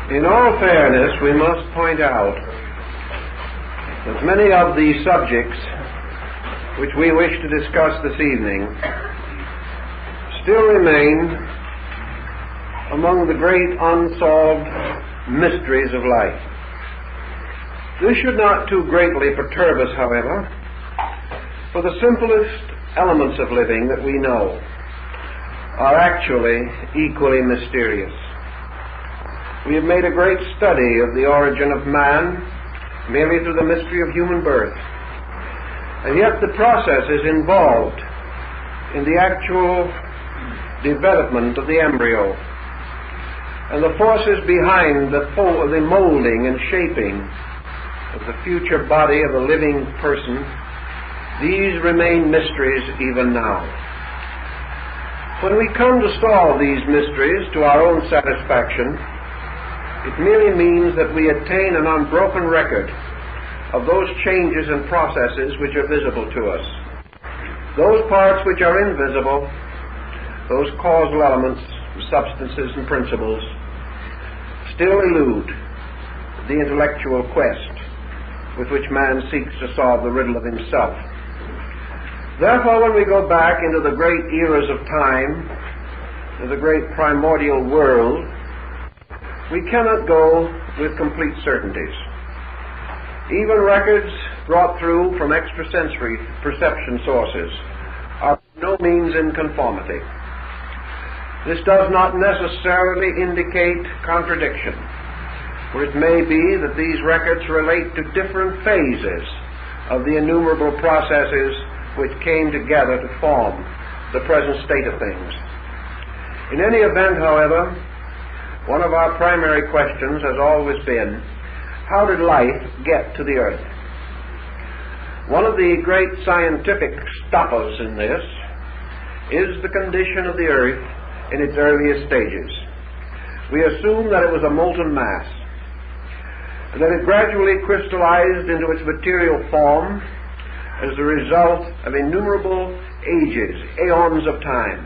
In all fairness, we must point out that many of the subjects which we wish to discuss this evening still remain among the great unsolved mysteries of life. This should not too greatly perturb us, however, for the simplest elements of living that we know are actually equally mysterious. We have made a great study of the origin of man merely through the mystery of human birth, and yet the processes involved in the actual development of the embryo and the forces behind the molding and shaping of the future body of a living person, these remain mysteries even now. When we come to solve these mysteries to our own satisfaction, it merely means that we attain an unbroken record of those changes and processes which are visible to us. Those parts which are invisible, those causal elements, substances and principles, still elude the intellectual quest with which man seeks to solve the riddle of himself. Therefore, when we go back into the great eras of time, to the great primordial world, we cannot go with complete certainties. Even records brought through from extrasensory perception sources are by no means in conformity. This does not necessarily indicate contradiction, for it may be that these records relate to different phases of the innumerable processes which came together to form the present state of things. In any event, however, one of our primary questions has always been, how did life get to the earth? One of the great scientific stoppers in this is the condition of the earth in its earliest stages. We assume that it was a molten mass, and that it gradually crystallized into its material form as the result of innumerable ages, aeons of time,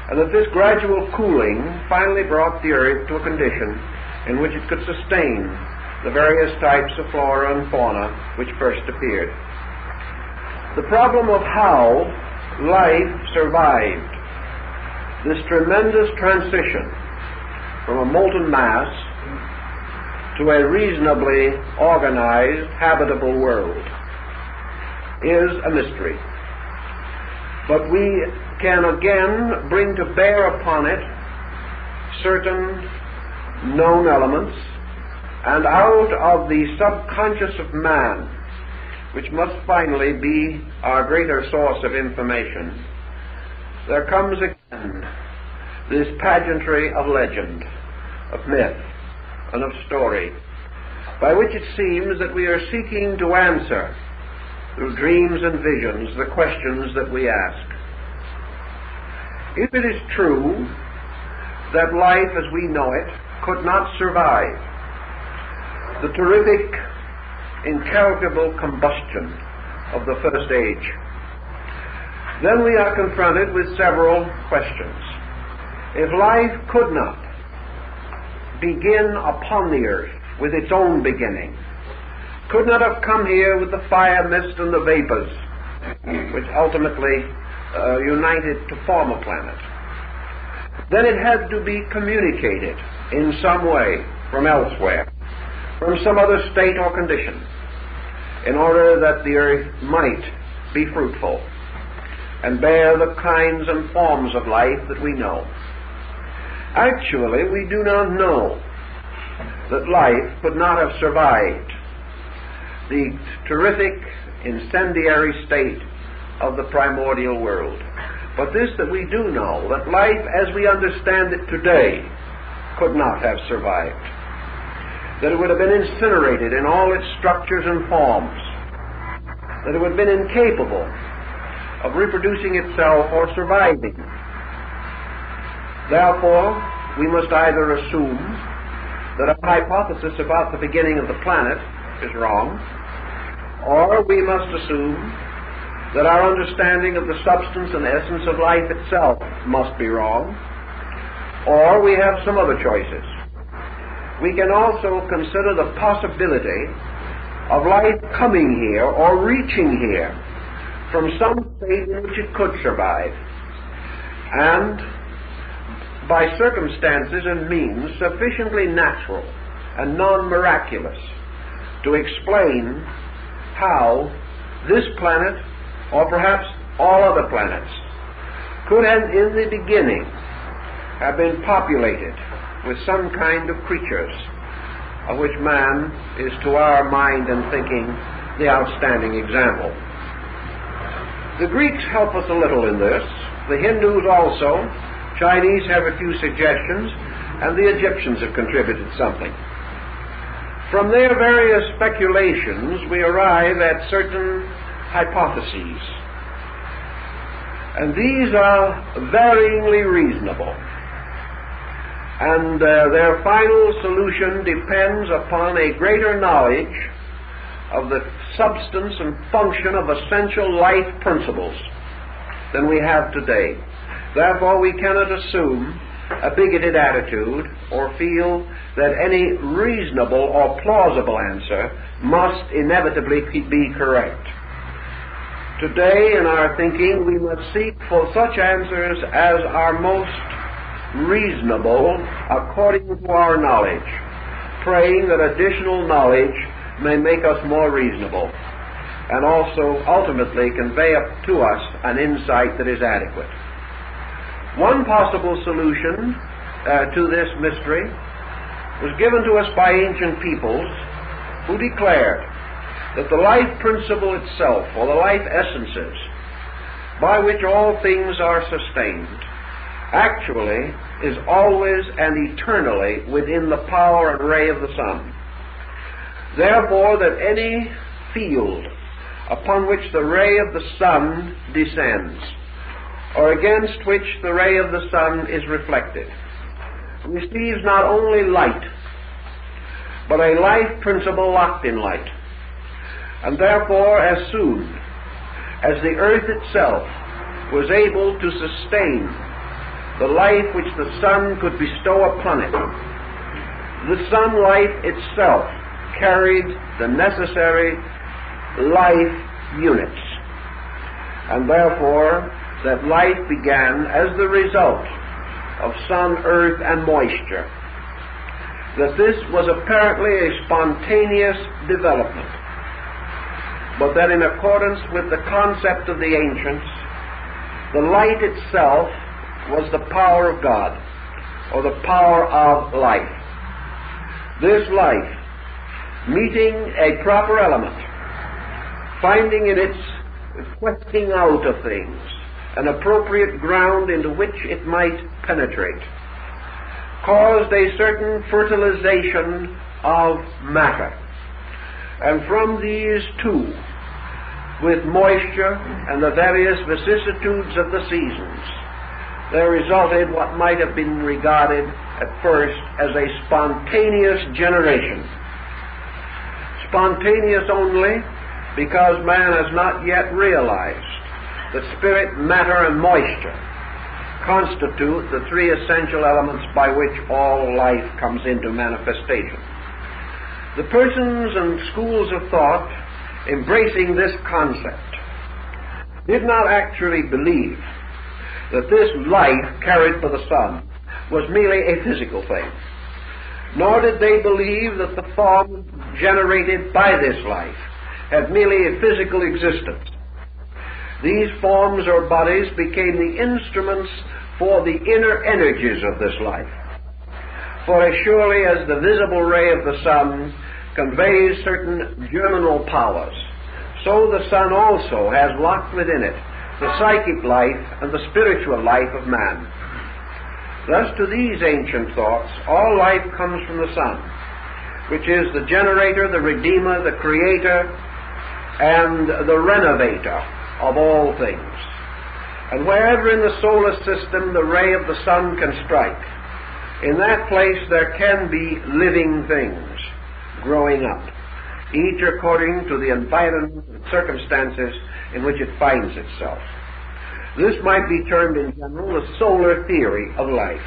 and that this gradual cooling finally brought the earth to a condition in which it could sustain the various types of flora and fauna which first appeared. The problem of how life survived this tremendous transition from a molten mass to a reasonably organized, habitable world is a mystery. But we can again bring to bear upon it certain known elements, and out of the subconscious of man, which must finally be our greater source of information, there comes again this pageantry of legend, of myth, and of story, by which it seems that we are seeking to answer, through dreams and visions, the questions that we ask. If it is true that life as we know it could not survive the terrific, incalculable combustion of the first age, then we are confronted with several questions. If life could not begin upon the earth with its own beginning, could not have come here with the fire, mist, and the vapors which ultimately united to form a planet, then it had to be communicated in some way from elsewhere, from some other state or condition, in order that the earth might be fruitful and bear the kinds and forms of life that we know. Actually, we do not know that life could not have survived the terrific incendiary state of the primordial world. But this that we do know, that life as we understand it today could not have survived. That it would have been incinerated in all its structures and forms. That it would have been incapable of reproducing itself or surviving. Therefore, we must either assume that our hypothesis about the beginning of the planet is wrong, or we must assume that our understanding of the substance and essence of life itself must be wrong, or we have some other choices. we can also consider the possibility of life coming here or reaching here from some state in which it could survive, and by circumstances and means sufficiently natural and non-miraculous to explain how this planet, or perhaps all other planets, could have in the beginning have been populated with some kind of creatures, of which man is, to our mind and thinking, the outstanding example. The Greeks help us a little in this, the Hindus also, Chinese have a few suggestions, and the Egyptians have contributed something. From their various speculations, we arrive at certain hypotheses, and these are varyingly reasonable, and their final solution depends upon a greater knowledge of the substance and function of essential life principles than we have today. Therefore, we cannot assume a bigoted attitude or feel that any reasonable or plausible answer must inevitably be correct. Today, in our thinking, we must seek for such answers as are most reasonable according to our knowledge, praying that additional knowledge may make us more reasonable and also ultimately convey to us an insight that is adequate. One possible solution to this mystery was given to us by ancient peoples who declared that the life principle itself, or the life essences by which all things are sustained, actually is always and eternally within the power and ray of the sun. Therefore, that any field upon which the ray of the sun descends, or against which the ray of the sun is reflected, receives not only light, but a life principle locked in light. And therefore, as soon as the earth itself was able to sustain the life which the sun could bestow upon it, the sunlight itself carried the necessary life units, and therefore that life began as the result of sun, earth, and moisture. That this was apparently a spontaneous development, but that in accordance with the concept of the ancients, the light itself was the power of God, or the power of life. This life, meeting a proper element, finding in its questing out of things an appropriate ground into which it might penetrate, caused a certain fertilization of matter. And from these two, with moisture and the various vicissitudes of the seasons, there resulted what might have been regarded at first as a spontaneous generation. Spontaneous only because man has not yet realized that spirit, matter, and moisture constitute the three essential elements by which all life comes into manifestation. The persons and schools of thought embracing this concept did not actually believe that this life carried by the sun was merely a physical thing, nor did they believe that the form generated by this life had merely a physical existence. These forms or bodies became the instruments for the inner energies of this life. For as surely as the visible ray of the sun conveys certain germinal powers, so the sun also has locked within it the psychic life and the spiritual life of man. Thus, to these ancient thoughts, all life comes from the sun, which is the generator, the redeemer, the creator, and the renovator of all things. And wherever in the solar system the ray of the sun can strike, in that place there can be living things growing up, each according to the environment and circumstances in which it finds itself. This might be termed in general the solar theory of life.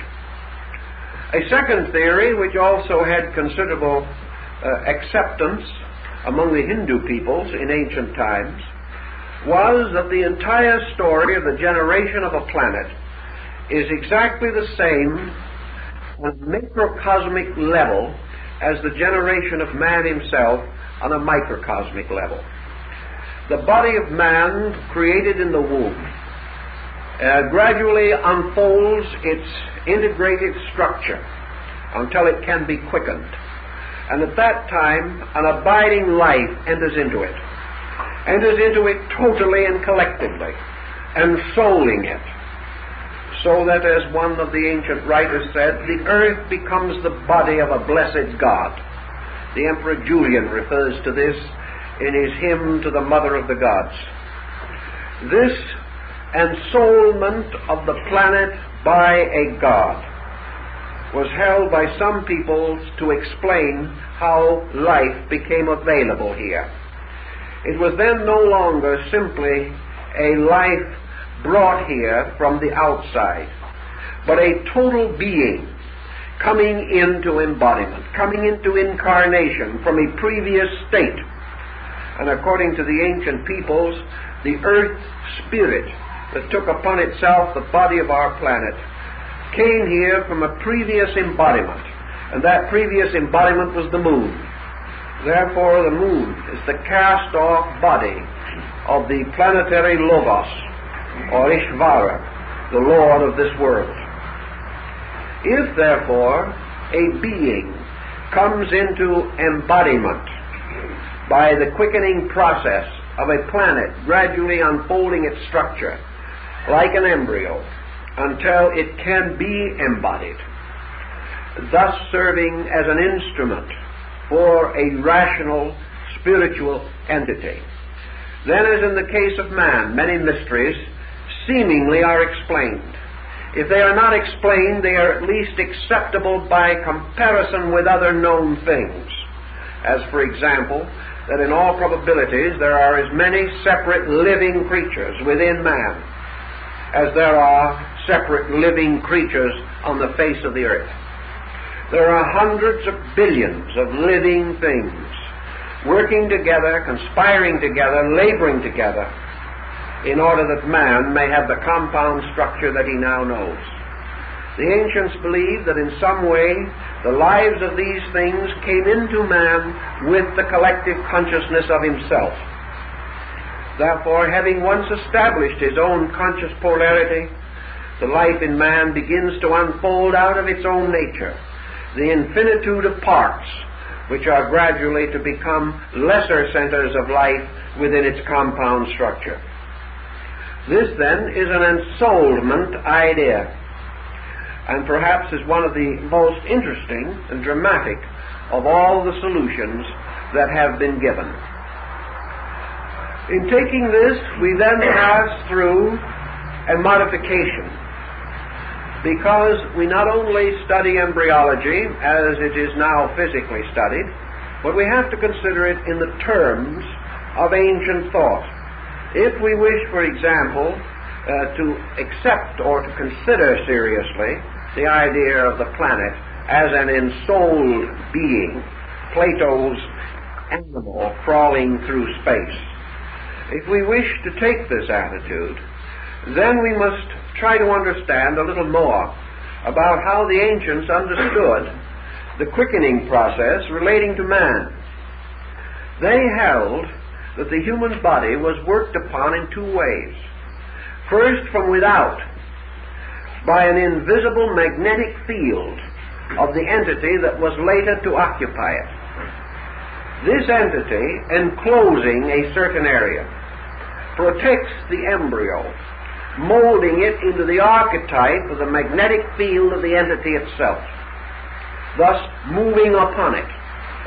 A second theory, which also had considerable acceptance among the Hindu peoples in ancient times, was that the entire story of the generation of a planet is exactly the same on a macrocosmic level as the generation of man himself on a microcosmic level. The body of man created in the womb gradually unfolds its integrated structure until it can be quickened. And at that time, an abiding life enters into it totally and collectively, ensouling it, so that, as one of the ancient writers said, the earth becomes the body of a blessed God. The Emperor Julian refers to this in his hymn to the Mother of the Gods. This ensoulment of the planet by a God was held by some peoples to explain how life became available here. It was then no longer simply a life brought here from the outside, but a total being coming into embodiment, coming into incarnation from a previous state. And according to the ancient peoples, the earth spirit that took upon itself the body of our planet came here from a previous embodiment, and that previous embodiment was the moon. Therefore, the moon is the cast-off body of the planetary Logos, or Ishvara, the Lord of this world. If, therefore, a being comes into embodiment by the quickening process of a planet gradually unfolding its structure like an embryo until it can be embodied, thus serving as an instrument for a rational spiritual entity, then, as in the case of man, many mysteries seemingly are explained. If they are not explained, they are at least acceptable by comparison with other known things, as, for example, that in all probabilities there are as many separate living creatures within man as there are separate living creatures on the face of the earth. There are hundreds of billions of living things working together, conspiring together, laboring together in order that man may have the compound structure that he now knows. The ancients believed that in some way the lives of these things came into man with the collective consciousness of himself. Therefore, having once established his own conscious polarity, the life in man begins to unfold out of its own nature, the infinitude of parts which are gradually to become lesser centers of life within its compound structure. This, then, is an ensoulment idea, and perhaps is one of the most interesting and dramatic of all the solutions that have been given. In taking this, we then pass through a modification, because we not only study embryology as it is now physically studied, but we have to consider it in the terms of ancient thought. If we wish, for example, to accept or to consider seriously the idea of the planet as an ensouled being, Plato's animal crawling through space, if we wish to take this attitude, then we must try to understand a little more about how the ancients understood the quickening process relating to man. They held that the human body was worked upon in two ways. First, from without, by an invisible magnetic field of the entity that was later to occupy it. This entity, enclosing a certain area, protects the embryo, molding it into the archetype of the magnetic field of the entity itself, thus moving upon it.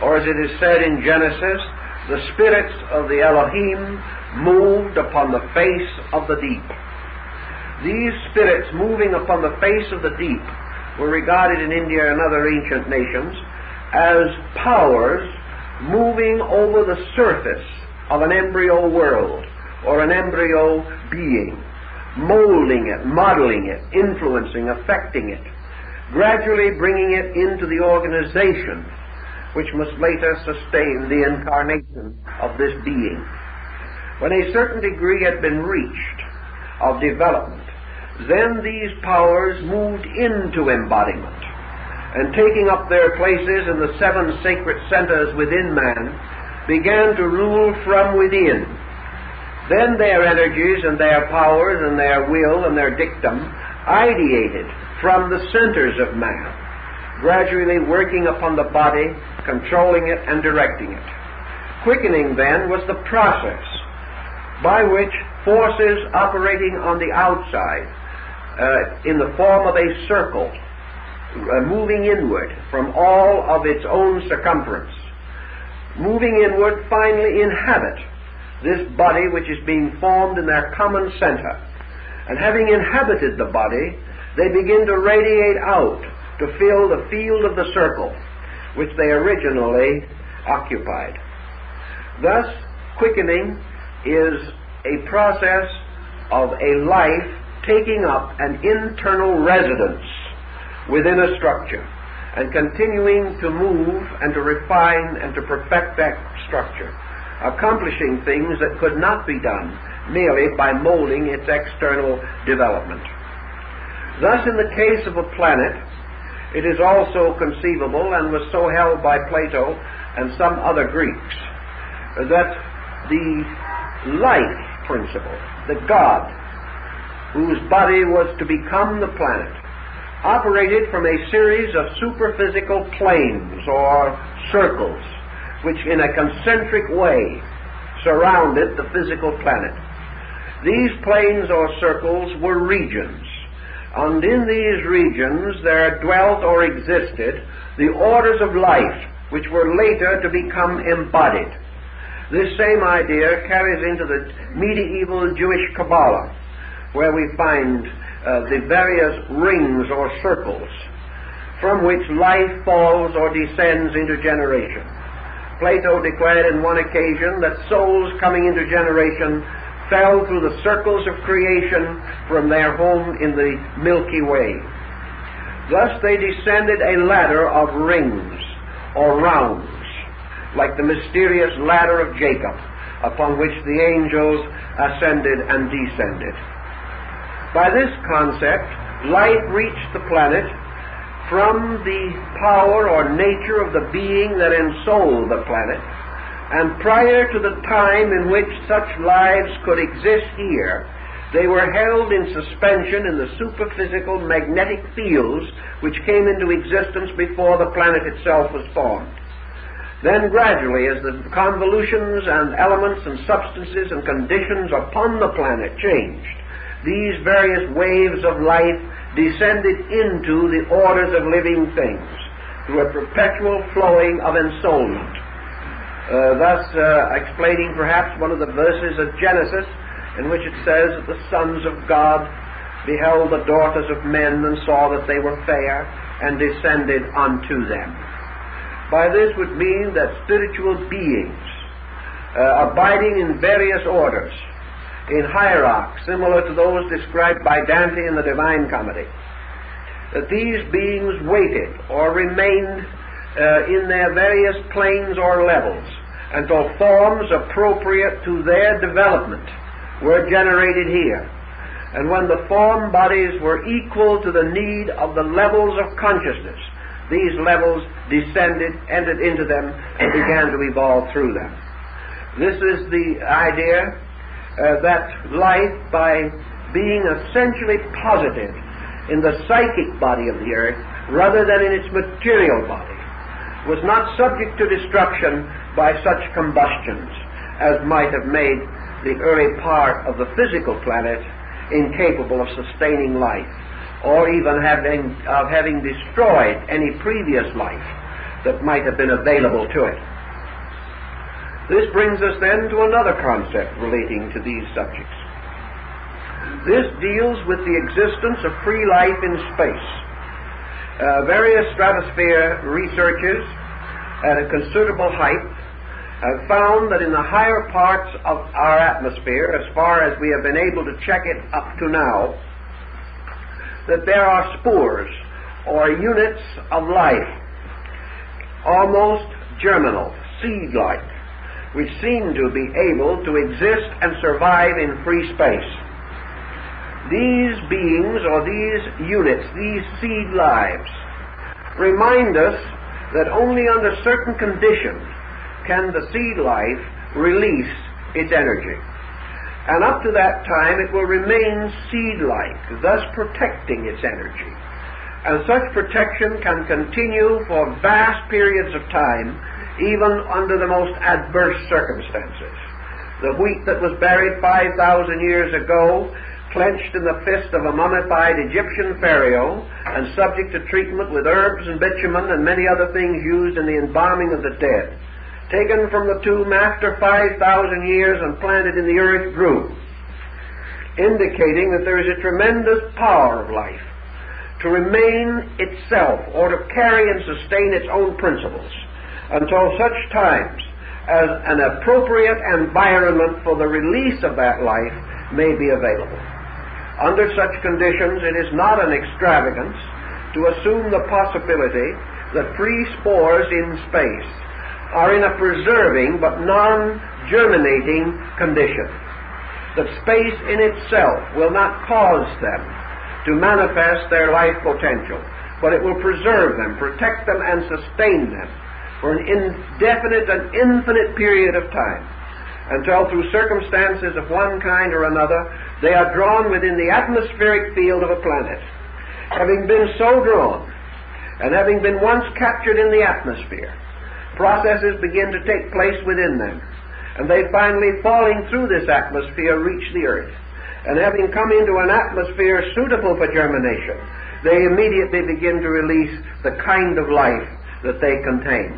Or as it is said in Genesis, the spirits of the Elohim moved upon the face of the deep. These spirits moving upon the face of the deep were regarded in India and other ancient nations as powers moving over the surface of an embryo world or an embryo being, molding it, modeling it, influeing, affecting it, gradually bringing it into the organization which must later sustain the incarnation of this being. When a certain degree had been reached of development, then these powers moved into embodiment, and taking up their places in the 7 sacred centers within man, began to rule from within. Then their energies and their powers and their will and their dictum ideated from the centers of man, gradually working upon the body, controlling it and directing it. Quickening, then, was the process by which forces operating on the outside, in the form of a circle, moving inward from all of its own circumference, moving inward, finally inhabit this body which is being formed in their common center. And having inhabited the body, they begin to radiate out to fill the field of the circle which they originally occupied. Thus, quickening is a process of a life taking up an internal residence within a structure and continuing to move and to refine and to perfect that structure, accomplishing things that could not be done merely by molding its external development. Thus, in the case of a planet, it is also conceivable, and was so held by Plato and some other Greeks, that the life principle, the God, whose body was to become the planet, operated from a series of superphysical planes or circles, which in a concentric way surrounded the physical planet. These planes or circles were regions, and in these regions there dwelt or existed the orders of life, which were later to become embodied. This same idea carries into the medieval Jewish Kabbalah, where we find the various rings or circles from which life falls or descends into generation. Plato declared in one occasion that souls coming into generation fell through the circles of creation from their home in the Milky Way. Thus they descended a ladder of rings or rounds, like the mysterious ladder of Jacob, upon which the angels ascended and descended. By this concept, life reached the planet from the power or nature of the being that ensouled the planet, and prior to the time in which such lives could exist here, they were held in suspension in the superphysical magnetic fields which came into existence before the planet itself was formed. Then gradually, as the convolutions and elements and substances and conditions upon the planet changed, these various waves of life descended into the orders of living things through a perpetual flowing of ensoulment. Thus explaining perhaps one of the verses of Genesis in which it says that the sons of God beheld the daughters of men and saw that they were fair and descended unto them. By this would mean that spiritual beings abiding in various orders, in hierarchs similar to those described by Dante in the Divine Comedy, that these beings waited or remained in their various planes or levels until forms appropriate to their development were generated here. And when the form bodies were equal to the need of the levels of consciousness, these levels descended, entered into them, and began to evolve through them. This is the idea that life, by being essentially posited in the psychic body of the earth rather than in its material body, was not subject to destruction by such combustions as might have made the early part of the physical planet incapable of sustaining life, or even having destroyed any previous life that might have been available to it. This brings us then to another concept relating to these subjects. This deals with the existence of free life in space. Various stratosphere researchers at a considerable height have found that in the higher parts of our atmosphere, as far as we have been able to check it up to now, that there are spores or units of life, almost germinal, seed-like, which seem to be able to exist and survive in free space. These beings, or these units, these seed lives, remind us that only under certain conditions can the seed life release its energy. And up to that time it will remain seed-like, thus protecting its energy. And such protection can continue for vast periods of time, even under the most adverse circumstances. The wheat that was buried 5,000 years ago, clenched in the fist of a mummified Egyptian pharaoh, and subject to treatment with herbs and bitumen and many other things used in the embalming of the dead, taken from the tomb after 5,000 years and planted in the earth, grew, indicating that there is a tremendous power of life to remain itself, or to carry and sustain its own principles, until such times as an appropriate environment for the release of that life may be available. Under such conditions, it is not an extravagance to assume the possibility that free spores in space are in a preserving but non-germinating condition, that space in itself will not cause them to manifest their life potential, but it will preserve them, protect them, and sustain them for an indefinite and infinite period of time, until through circumstances of one kind or another they are drawn within the atmospheric field of a planet. Having been so drawn, and having been once captured in the atmosphere, processes begin to take place within them, and they finally, falling through this atmosphere, reach the earth. And having come into an atmosphere suitable for germination, they immediately begin to release the kind of life that they contain.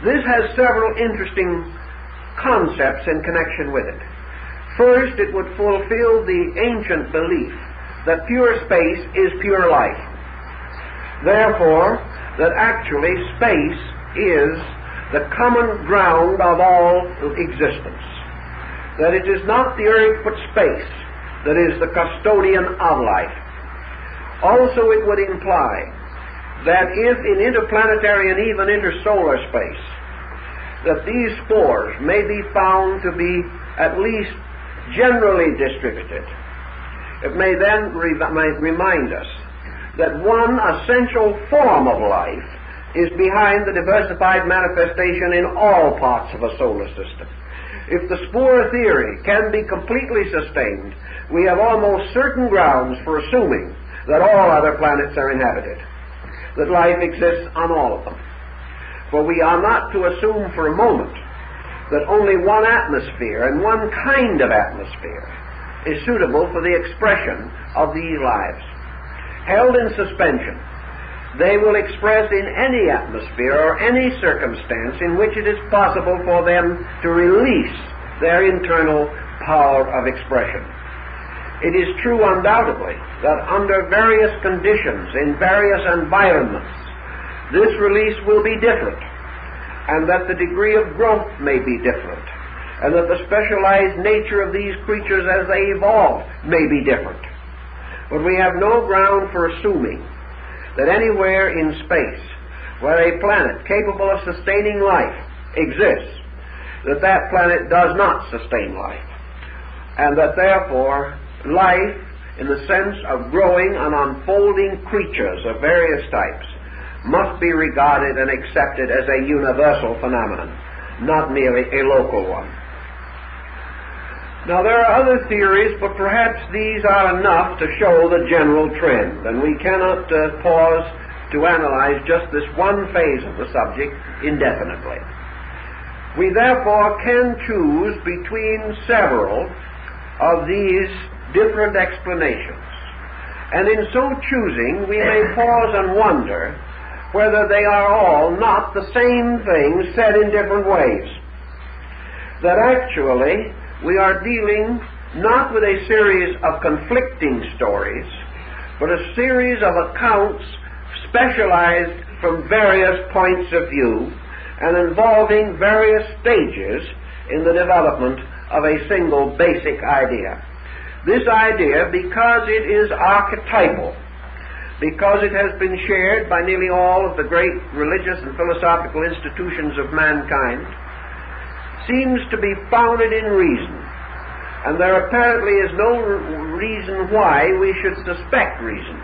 This has several interesting concepts in connection with it. First, it would fulfill the ancient belief that pure space is pure life. Therefore, that actually space is the common ground of all existence. That it is not the earth but space that is the custodian of life. Also, it would imply that if in interplanetary and even intersolar space, that these spores may be found to be at least generally distributed, it may then remind us that one essential form of life is behind the diversified manifestation in all parts of a solar system. If the spore theory can be completely sustained, we have almost certain grounds for assuming that all other planets are inhabited, that life exists on all of them. For we are not to assume for a moment that only one atmosphere and one kind of atmosphere is suitable for the expression of these lives. Held in suspension, they will express in any atmosphere or any circumstance in which it is possible for them to release their internal power of expression. It is true undoubtedly that under various conditions, in various environments, this release will be different, and that the degree of growth may be different, and that the specialized nature of these creatures as they evolve may be different. But we have no ground for assuming that anywhere in space where a planet capable of sustaining life exists, that planet does not sustain life, and that therefore life, in the sense of growing and unfolding creatures of various types, must be regarded and accepted as a universal phenomenon, not merely a local one. Now, there are other theories, but perhaps these are enough to show the general trend, and we cannot pause to analyze just this one phase of the subject indefinitely. We therefore can choose between several of these different explanations, and in so choosing we may pause and wonder whether they are all not the same thing said in different ways. That actually we are dealing not with a series of conflicting stories, but a series of accounts specialized from various points of view and involving various stages in the development of a single basic idea. This idea, because it is archetypal, because it has been shared by nearly all of the great religious and philosophical institutions of mankind, seems to be founded in reason, and there apparently is no reason why we should suspect reason,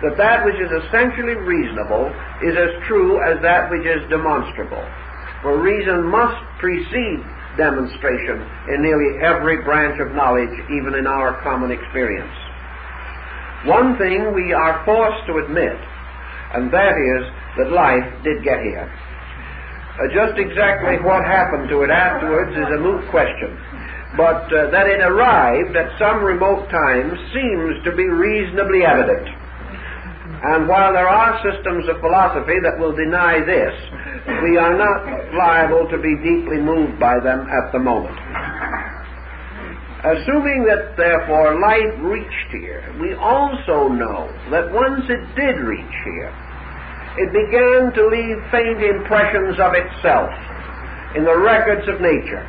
that which is essentially reasonable is as true as that which is demonstrable, for reason must precede demonstration in nearly every branch of knowledge, even in our common experience. One thing we are forced to admit, and that is that life did get here. Just exactly what happened to it afterwards is a moot question, but that it arrived at some remote time seems to be reasonably evident. And while there are systems of philosophy that will deny this, we are not liable to be deeply moved by them at the moment. Assuming that, therefore, life reached here, we also know that once it did reach here, it began to leave faint impressions of itself in the records of nature.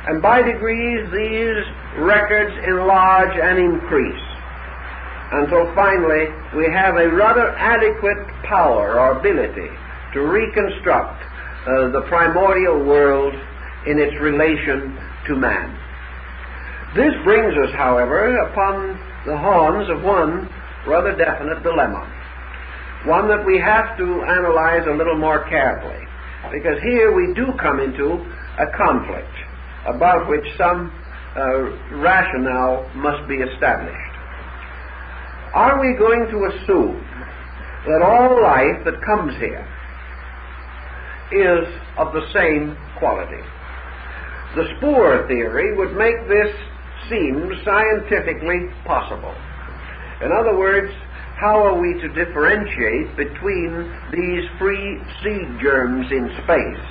And by degrees, these records enlarge and increase, until finally we have a rather adequate power or ability to reconstruct the primordial world in its relation to man. This brings us, however, upon the horns of one rather definite dilemma, one that we have to analyze a little more carefully, because here we do come into a conflict about which some rationale must be established. Are we going to assume that all life that comes here is of the same quality? The Spore theory would make this seem scientifically possible. In other words, how are we to differentiate between these free seed germs in space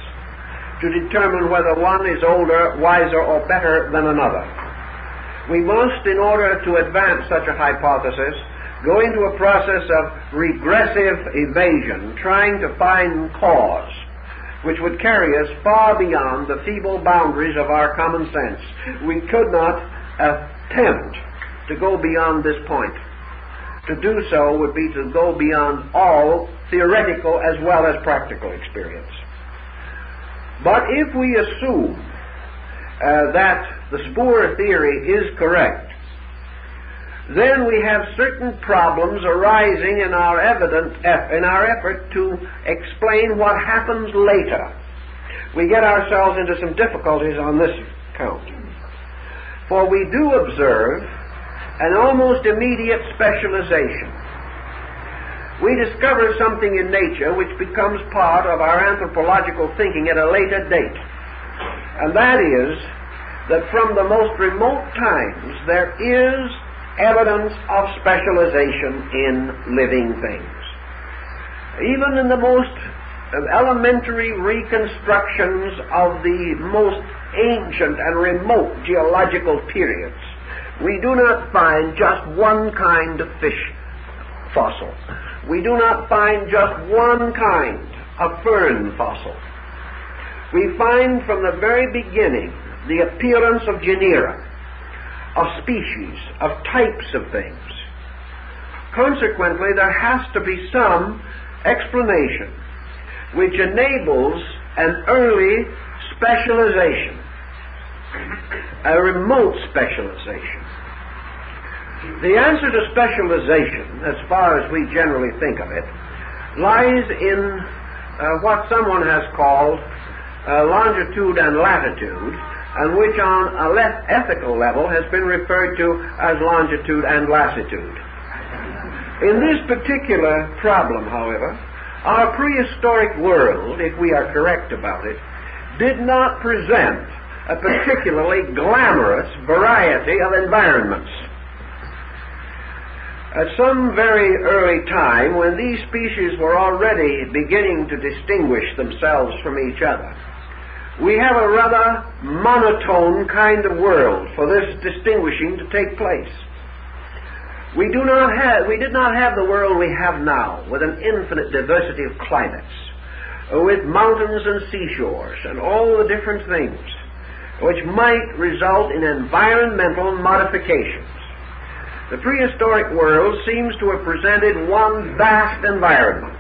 to determine whether one is older, wiser, or better than another? We must, in order to advance such a hypothesis, go into a process of regressive evasion, trying to find cause, which would carry us far beyond the feeble boundaries of our common sense. We could not attempt to go beyond this point. To do so would be to go beyond all theoretical as well as practical experience. But if we assume that the Spore theory is correct, then we have certain problems arising in our effort to explain what happens later. We get ourselves into some difficulties on this account. For we do observe an almost immediate specialization. We discover something in nature which becomes part of our anthropological thinking at a later date. And that is that from the most remote times there is evidence of specialization in living things. Even in the most elementary reconstructions of the most ancient and remote geological periods, we do not find just one kind of fish fossil. We do not find just one kind of fern fossil. We find from the very beginning the appearance of genera, of species, of types of things. Consequently, there has to be some explanation which enables an early specialization, a remote specialization. The answer to specialization, as far as we generally think of it, lies in what someone has called longitude and latitude, and which on a less ethical level has been referred to as longitude and lassitude. In this particular problem, however, our prehistoric world, if we are correct about it, did not present a particularly glamorous variety of environments. At some very early time, when these species were already beginning to distinguish themselves from each other, we have a rather monotone kind of world for this distinguishing to take place. We did not have the world we have now, with an infinite diversity of climates, with mountains and seashores, and all the different things which might result in environmental modifications. The prehistoric world seems to have presented one vast environment,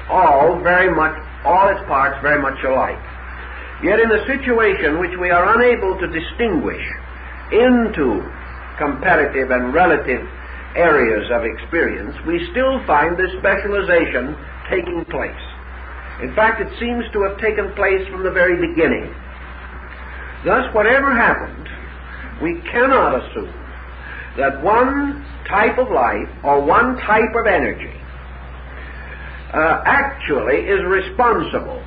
all its parts very much alike. Yet in a situation which we are unable to distinguish into comparative and relative areas of experience, we still find this specialization taking place. In fact, it seems to have taken place from the very beginning. Thus, whatever happened, we cannot assume that one type of life or one type of energy actually is responsible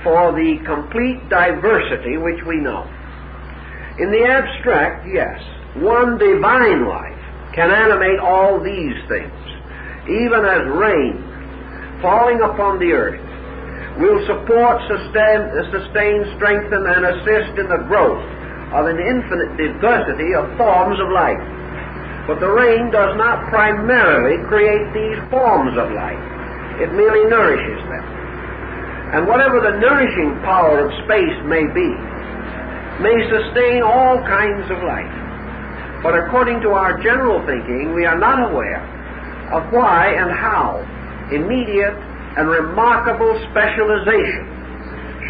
for the complete diversity which we know. In the abstract, yes, one divine life can animate all these things, even as rain falling upon the earth will support, sustain, strengthen, and assist in the growth of an infinite diversity of forms of life. But the rain does not primarily create these forms of life. It merely nourishes them. And whatever the nourishing power of space may be, may sustain all kinds of life. But according to our general thinking, we are not aware of why and how immediate and remarkable specialization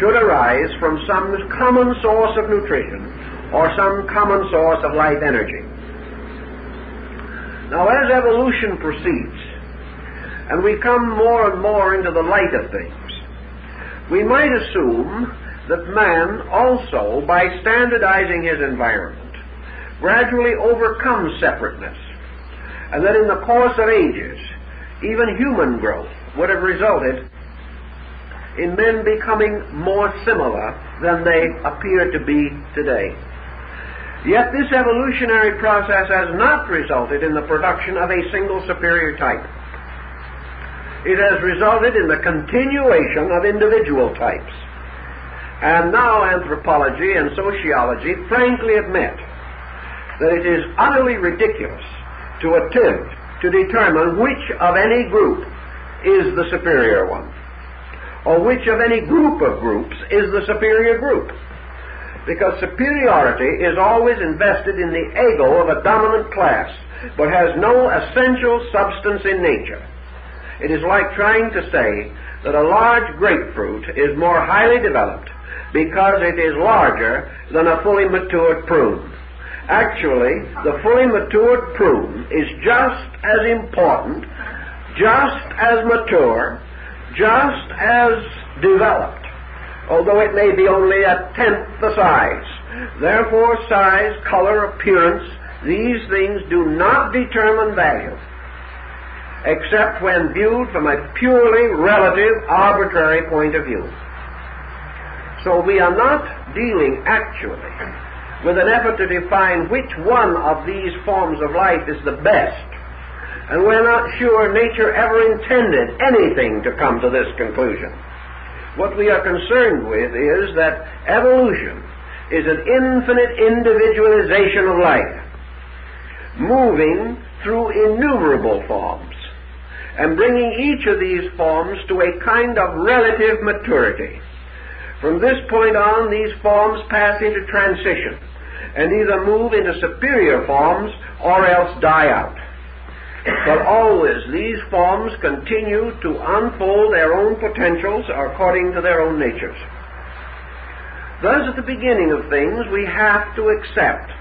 should arise from some common source of nutrition or some common source of life energy. Now, as evolution proceeds, and we come more and more into the light of things, we might assume that man also, by standardizing his environment, gradually overcomes separateness, and that in the course of ages, even human growth would have resulted in men becoming more similar than they appear to be today. Yet this evolutionary process has not resulted in the production of a single superior type. It has resulted in the continuation of individual types. And now anthropology and sociology frankly admit that it is utterly ridiculous to attempt to determine which of any group is the superior one, or which of any group of groups is the superior group. Because superiority is always invested in the ego of a dominant class, but has no essential substance in nature. It is like trying to say that a large grapefruit is more highly developed because it is larger than a fully matured prune. Actually, the fully matured prune is just as important, just as mature, just as developed, although it may be only a tenth the size. Therefore, size, color, appearance, these things do not determine value, except when viewed from a purely relative, arbitrary point of view. So we are not dealing actually with an effort to define which one of these forms of life is the best, and we're not sure nature ever intended anything to come to this conclusion. What we are concerned with is that evolution is an infinite individualization of life, moving through innumerable forms, and bringing each of these forms to a kind of relative maturity. From this point on, these forms pass into transition, and either move into superior forms or else die out. But always these forms continue to unfold their own potentials according to their own natures. Thus, at the beginning of things, we have to accept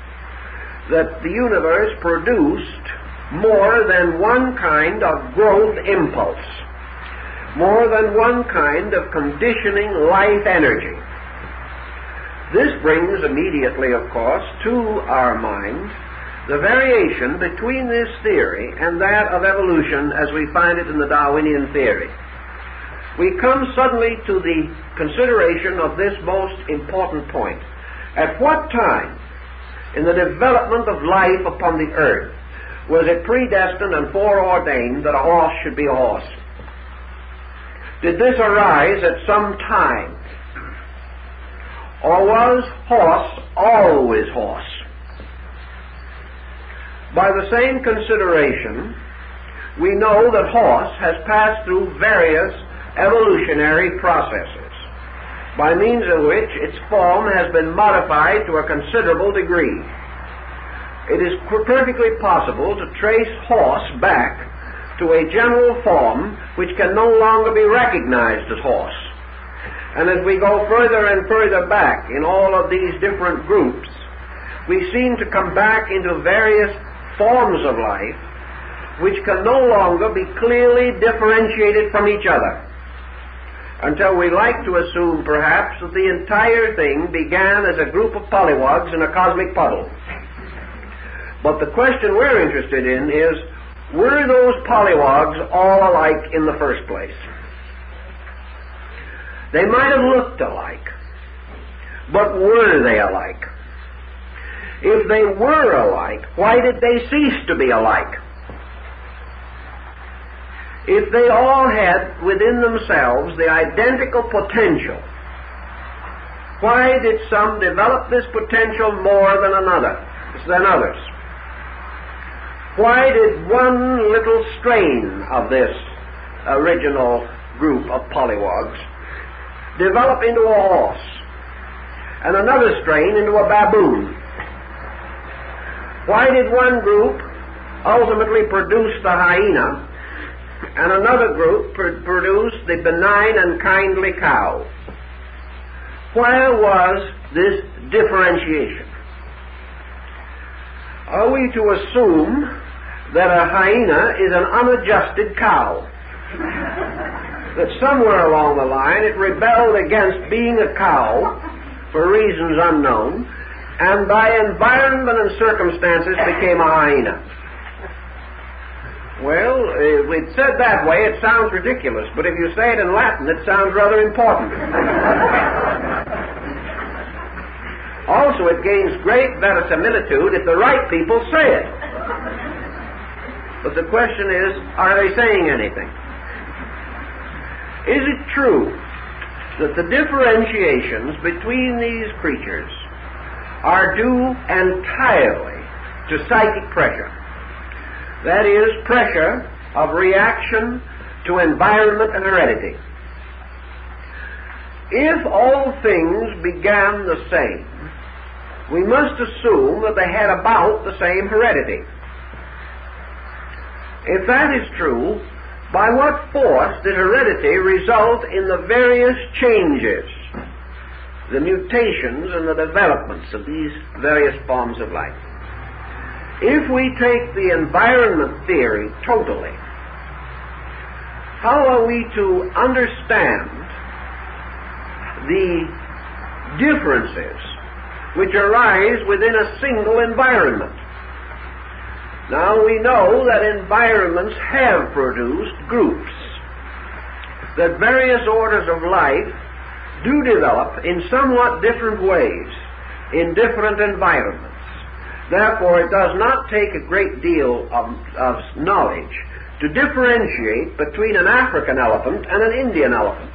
that the universe produced more than one kind of growth impulse, more than one kind of conditioning life energy. This brings immediately, of course, to our minds the variation between this theory and that of evolution as we find it in the Darwinian theory. We come suddenly to the consideration of this most important point. At what time in the development of life upon the earth was it predestined and foreordained that a horse should be a horse? Did this arise at some time? Or was horse always horse? By the same consideration, we know that horse has passed through various evolutionary processes, by means of which its form has been modified to a considerable degree. it is perfectly possible to trace horse back to a general form which can no longer be recognized as horse. And as we go further and further back in all of these different groups, we seem to come back into various forms of life which can no longer be clearly differentiated from each other, until we like to assume perhaps that the entire thing began as a group of pollywogs in a cosmic puddle. But the question we're interested in is, were those pollywogs all alike in the first place? They might have looked alike, but were they alike? If they were alike, why did they cease to be alike? If they all had within themselves the identical potential, why did some develop this potential more than others? Why did one little strain of this original group of pollywogs develop into a horse, and another strain into a baboon? Why did one group ultimately produce the hyena, and another group produced the benign and kindly cow? Where was this differentiation? Are we to assume that a hyena is an unadjusted cow? That somewhere along the line it rebelled against being a cow for reasons unknown, and by environment and circumstances became a hyena? Well, if it's said that way, it sounds ridiculous, but if you say it in Latin, it sounds rather important. Also, it gains great verisimilitude if the right people say it. But the question is, are they saying anything? Is it true that the differentiations between these creatures are due entirely to psychic pressure? That is, pressure of reaction to environment and heredity. If all things began the same, we must assume that they had about the same heredity. If that is true, by what force did heredity result in the various changes, the mutations and the developments of these various forms of life? If we take the environment theory totally, how are we to understand the differences which arise within a single environment? Now, we know that environments have produced groups, that various orders of life do develop in somewhat different ways in different environments. Therefore, it does not take a great deal of knowledge to differentiate between an African elephant and an Indian elephant.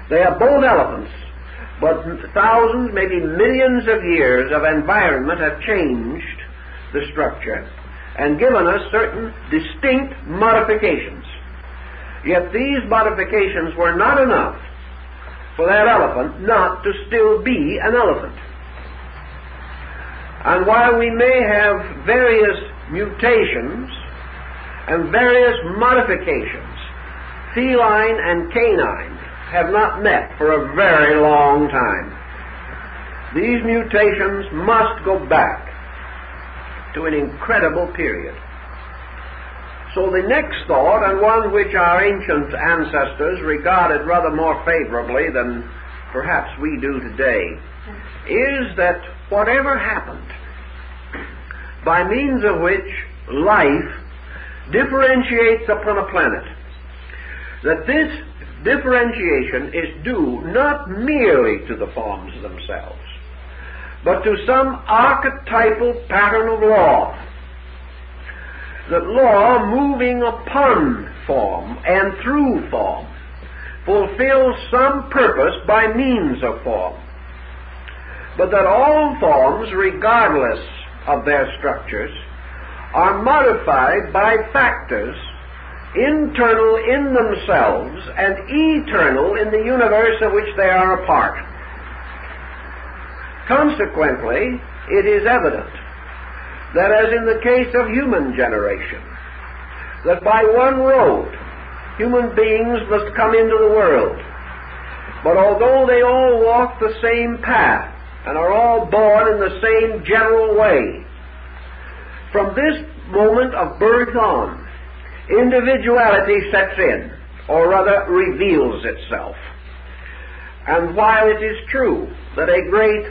They are both elephants, but thousands, maybe millions of years of environment have changed the structure and given us certain distinct modifications. Yet these modifications were not enough for that elephant not to still be an elephant. And while we may have various mutations and various modifications, feline and canine have not met for a very long time. These mutations must go back to an incredible period. So the next thought, and one which our ancient ancestors regarded rather more favorably than perhaps we do today, is that whatever happened, by means of which life differentiates upon a planet, that this differentiation is due not merely to the forms themselves, but to some archetypal pattern of law, that law moving upon form and through form fulfills some purpose by means of form, but that all forms, regardless of their structures, are modified by factors internal in themselves and eternal in the universe of which they are a part. Consequently, it is evident that as in the case of human generation, that by one road human beings must come into the world, but although they all walk the same path and are all born in the same general way, from this moment of birth on, individuality sets in, or rather reveals itself. And while it is true that a great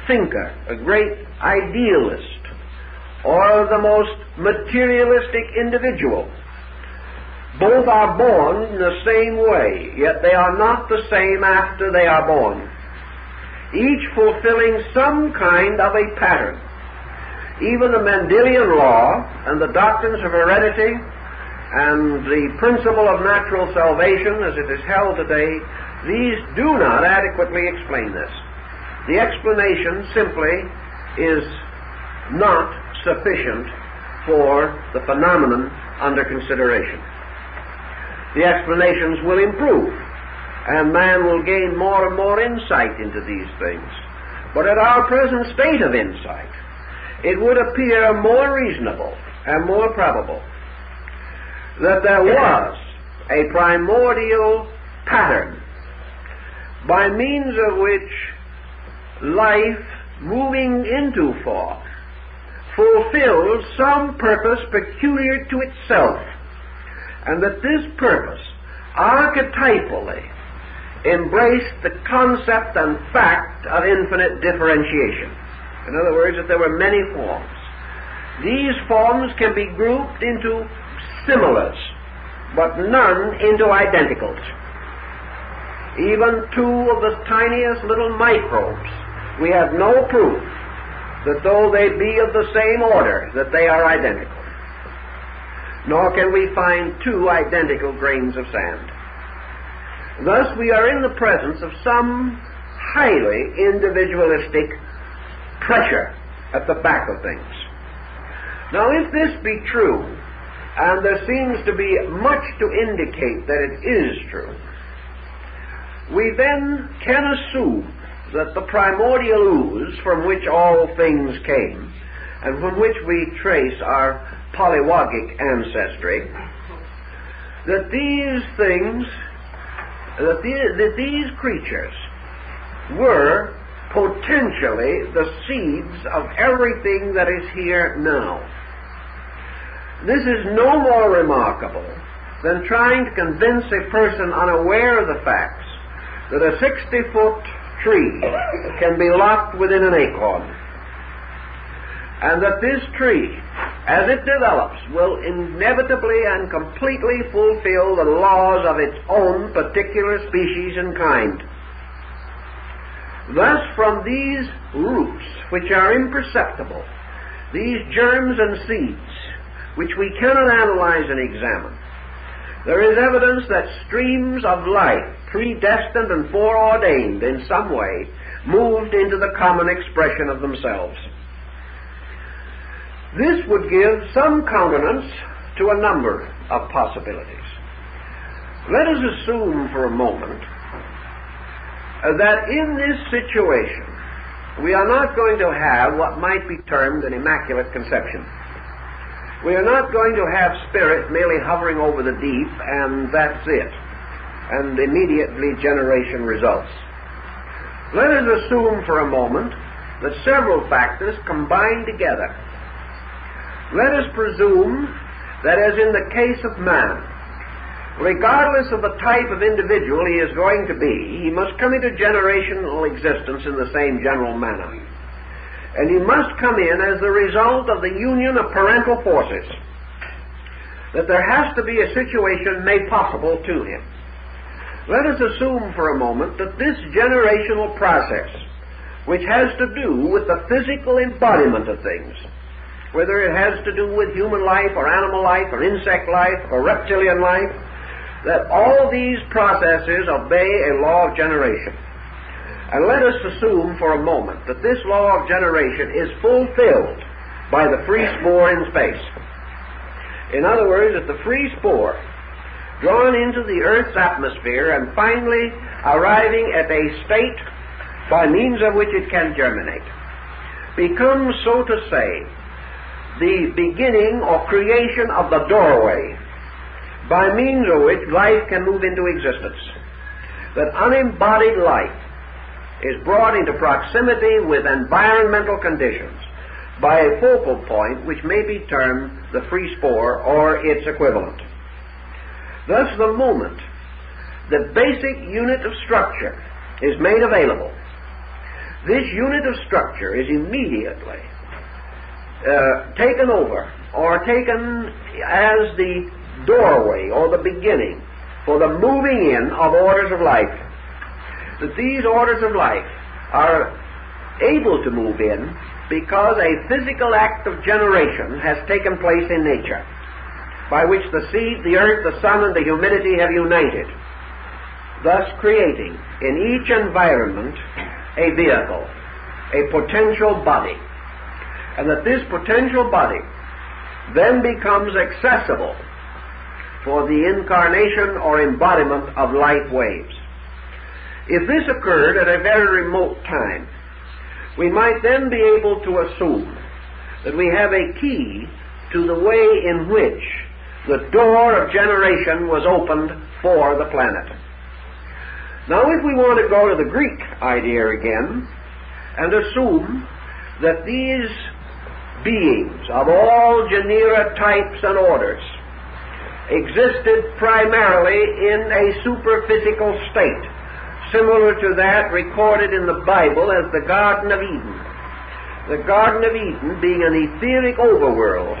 thinker, a great idealist, or the most materialistic individual, both are born in the same way, yet they are not the same after they are born, each fulfilling some kind of a pattern. Even the Mendelian law and the doctrines of heredity and the principle of natural salvation as it is held today, these do not adequately explain this. The explanation simply is not sufficient for the phenomenon under consideration. The explanations will improve, and man will gain more and more insight into these things. But at our present state of insight, it would appear more reasonable and more probable that there was a primordial pattern by means of which life, moving into form, fulfills some purpose peculiar to itself, and that this purpose archetypally embraced the concept and fact of infinite differentiation. In other words, that there were many forms. These forms can be grouped into similars, but none into identicals. Even two of the tiniest little microbes, we have no proof that though they be of the same order, that they are identical. Nor can we find two identical grains of sand. Thus we are in the presence of some highly individualistic pressure at the back of things. Now if this be true, and there seems to be much to indicate that it is true, we then can assume that the primordial ooze from which all things came, and from which we trace our polywogic ancestry, that these creatures were potentially the seeds of everything that is here now. This is no more remarkable than trying to convince a person unaware of the facts that a 60-foot tree can be locked within an acorn, and that this tree, as it develops, will inevitably and completely fulfill the laws of its own particular species and kind. Thus, from these roots, which are imperceptible, these germs and seeds, which we cannot analyze and examine, there is evidence that streams of life, predestined and foreordained in some way, moved into the common expression of themselves. This would give some countenance to a number of possibilities. Let us assume for a moment that in this situation we are not going to have what might be termed an immaculate conception. We are not going to have spirit merely hovering over the deep and that's it, and immediately generation results. Let us assume for a moment that several factors combine together. Let us presume that as in the case of man, regardless of the type of individual he is going to be, he must come into generational existence in the same general manner. And he must come in as the result of the union of parental forces, that there has to be a situation made possible to him. Let us assume for a moment that this generational process, which has to do with the physical embodiment of things, whether it has to do with human life or animal life or insect life or reptilian life, that all these processes obey a law of generation. And let us assume for a moment that this law of generation is fulfilled by the free spore in space. In other words, that the free spore, drawn into the Earth's atmosphere and finally arriving at a state by means of which it can germinate, becomes, so to say, the beginning or creation of the doorway by means of which life can move into existence. That unembodied life is brought into proximity with environmental conditions by a focal point which may be termed the free spore or its equivalent. Thus, the moment the basic unit of structure is made available, this unit of structure is immediately taken over or taken as the doorway or the beginning for the moving in of orders of life. That these orders of life are able to move in because a physical act of generation has taken place in nature, by which the seed, the earth, the sun, and the humidity have united, thus creating in each environment a vehicle, a potential body, and that this potential body then becomes accessible for the incarnation or embodiment of light waves. If this occurred at a very remote time, we might then be able to assume that we have a key to the way in which the door of generation was opened for the planet. Now, if we want to go to the Greek idea again and assume that these beings of all genera, types, and orders existed primarily in a superphysical state, similar to that recorded in the Bible as the Garden of Eden. The Garden of Eden being an etheric overworld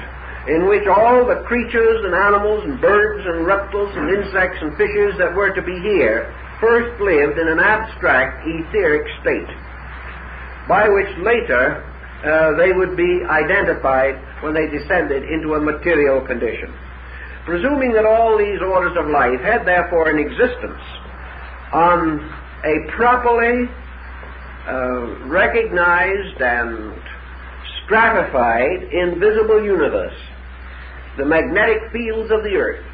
in which all the creatures and animals and birds and reptiles and insects and fishes that were to be here first lived in an abstract etheric state, by which later they would be identified when they descended into a material condition. Presuming that all these orders of life had therefore an existence on a properly recognized and stratified invisible universe, the magnetic fields of the earth,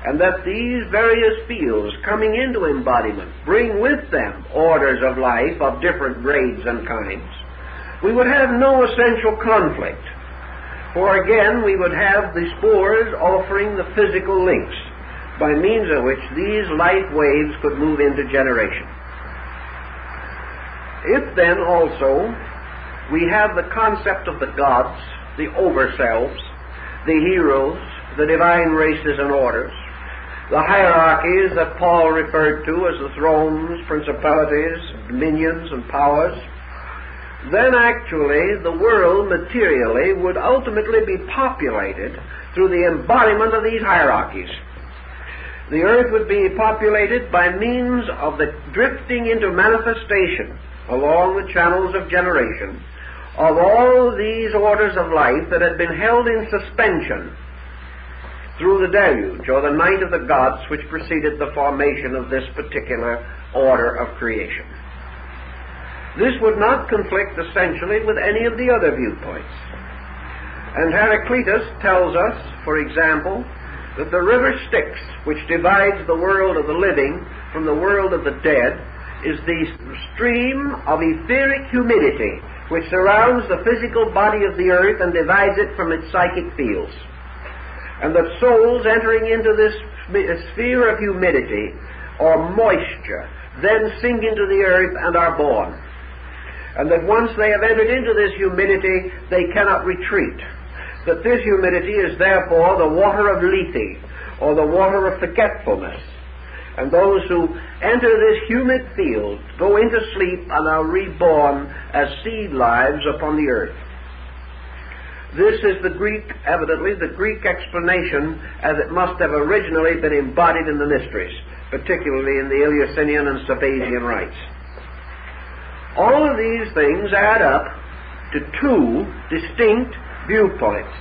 and that these various fields coming into embodiment bring with them orders of life of different grades and kinds, we would have no essential conflict, for again we would have the spores offering the physical links by means of which these light waves could move into generation. If then also we have the concept of the gods, the overselves, the heroes, the divine races and orders, the hierarchies that Paul referred to as the thrones, principalities, dominions, and powers, then actually the world materially would ultimately be populated through the embodiment of these hierarchies. The earth would be populated by means of the drifting into manifestation along the channels of generation of all these orders of life that had been held in suspension through the deluge or the night of the gods which preceded the formation of this particular order of creation. This would not conflict essentially with any of the other viewpoints. And Heraclitus tells us, for example, that the river Styx, which divides the world of the living from the world of the dead, is the stream of etheric humidity which surrounds the physical body of the earth and divides it from its psychic fields. And that souls entering into this sphere of humidity or moisture then sink into the earth and are born. And that once they have entered into this humidity, they cannot retreat. That this humidity is therefore the water of Lethe, or the water of forgetfulness. And those who enter this humid field go into sleep and are reborn as seed lives upon the earth. This is the Greek, evidently the Greek explanation as it must have originally been embodied in the mysteries, particularly in the Eleusinian and Sabasian rites. All of these things add up to two distinct viewpoints,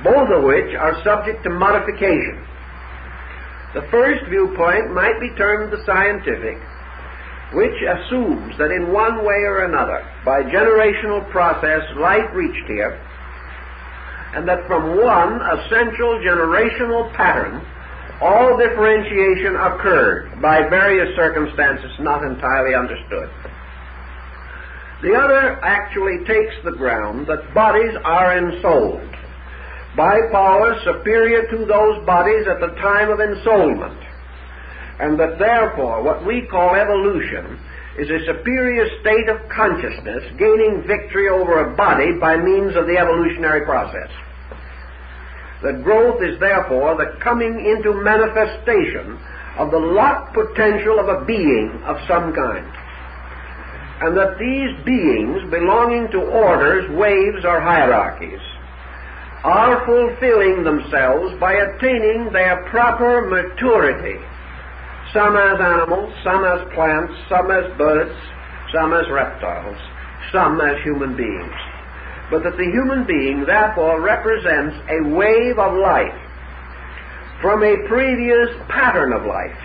both of which are subject to modification. The first viewpoint might be termed the scientific, which assumes that in one way or another, by generational process, life reached here, and that from one essential generational pattern, all differentiation occurred by various circumstances not entirely understood. The other actually takes the ground that bodies are ensouled, by powers superior to those bodies at the time of ensoulment, and that therefore what we call evolution is a superior state of consciousness gaining victory over a body by means of the evolutionary process. That growth is therefore the coming into manifestation of the locked potential of a being of some kind, and that these beings belonging to orders, waves, or hierarchies are fulfilling themselves by attaining their proper maturity, some as animals, some as plants, some as birds, some as reptiles, some as human beings. But that the human being therefore represents a wave of life from a previous pattern of life,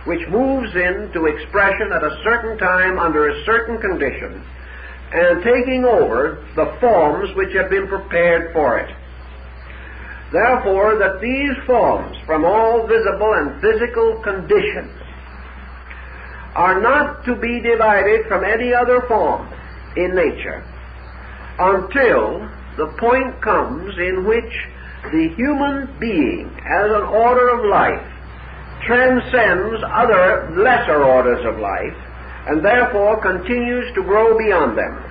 which moves into expression at a certain time under a certain condition, and taking over the forms which have been prepared for it. Therefore, that these forms, from all visible and physical conditions, are not to be divided from any other form in nature until the point comes in which the human being, as an order of life, transcends other lesser orders of life, and therefore continues to grow beyond them.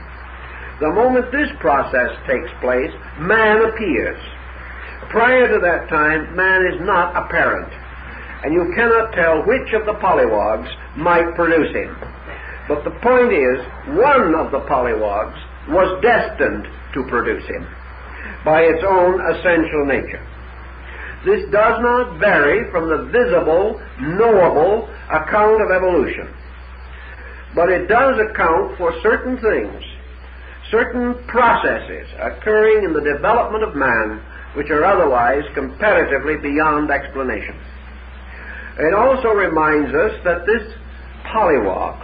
The moment this process takes place, man appears. Prior to that time, man is not apparent, and you cannot tell which of the polywogs might produce him. But the point is, one of the polywogs was destined to produce him by its own essential nature. This does not vary from the visible, knowable account of evolution, but it does account for certain things, certain processes occurring in the development of man which are otherwise comparatively beyond explanation. It also reminds us that this polywog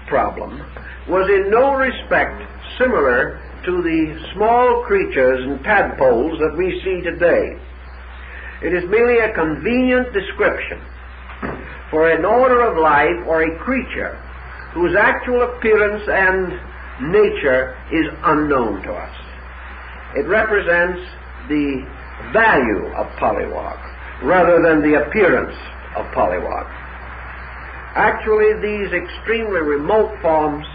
problem was in no respect similar to the small creatures and tadpoles that we see today. It is merely a convenient description for an order of life or a creature whose actual appearance and nature is unknown to us. It represents the value of polywog rather than the appearance of polywog. Actually, these extremely remote forms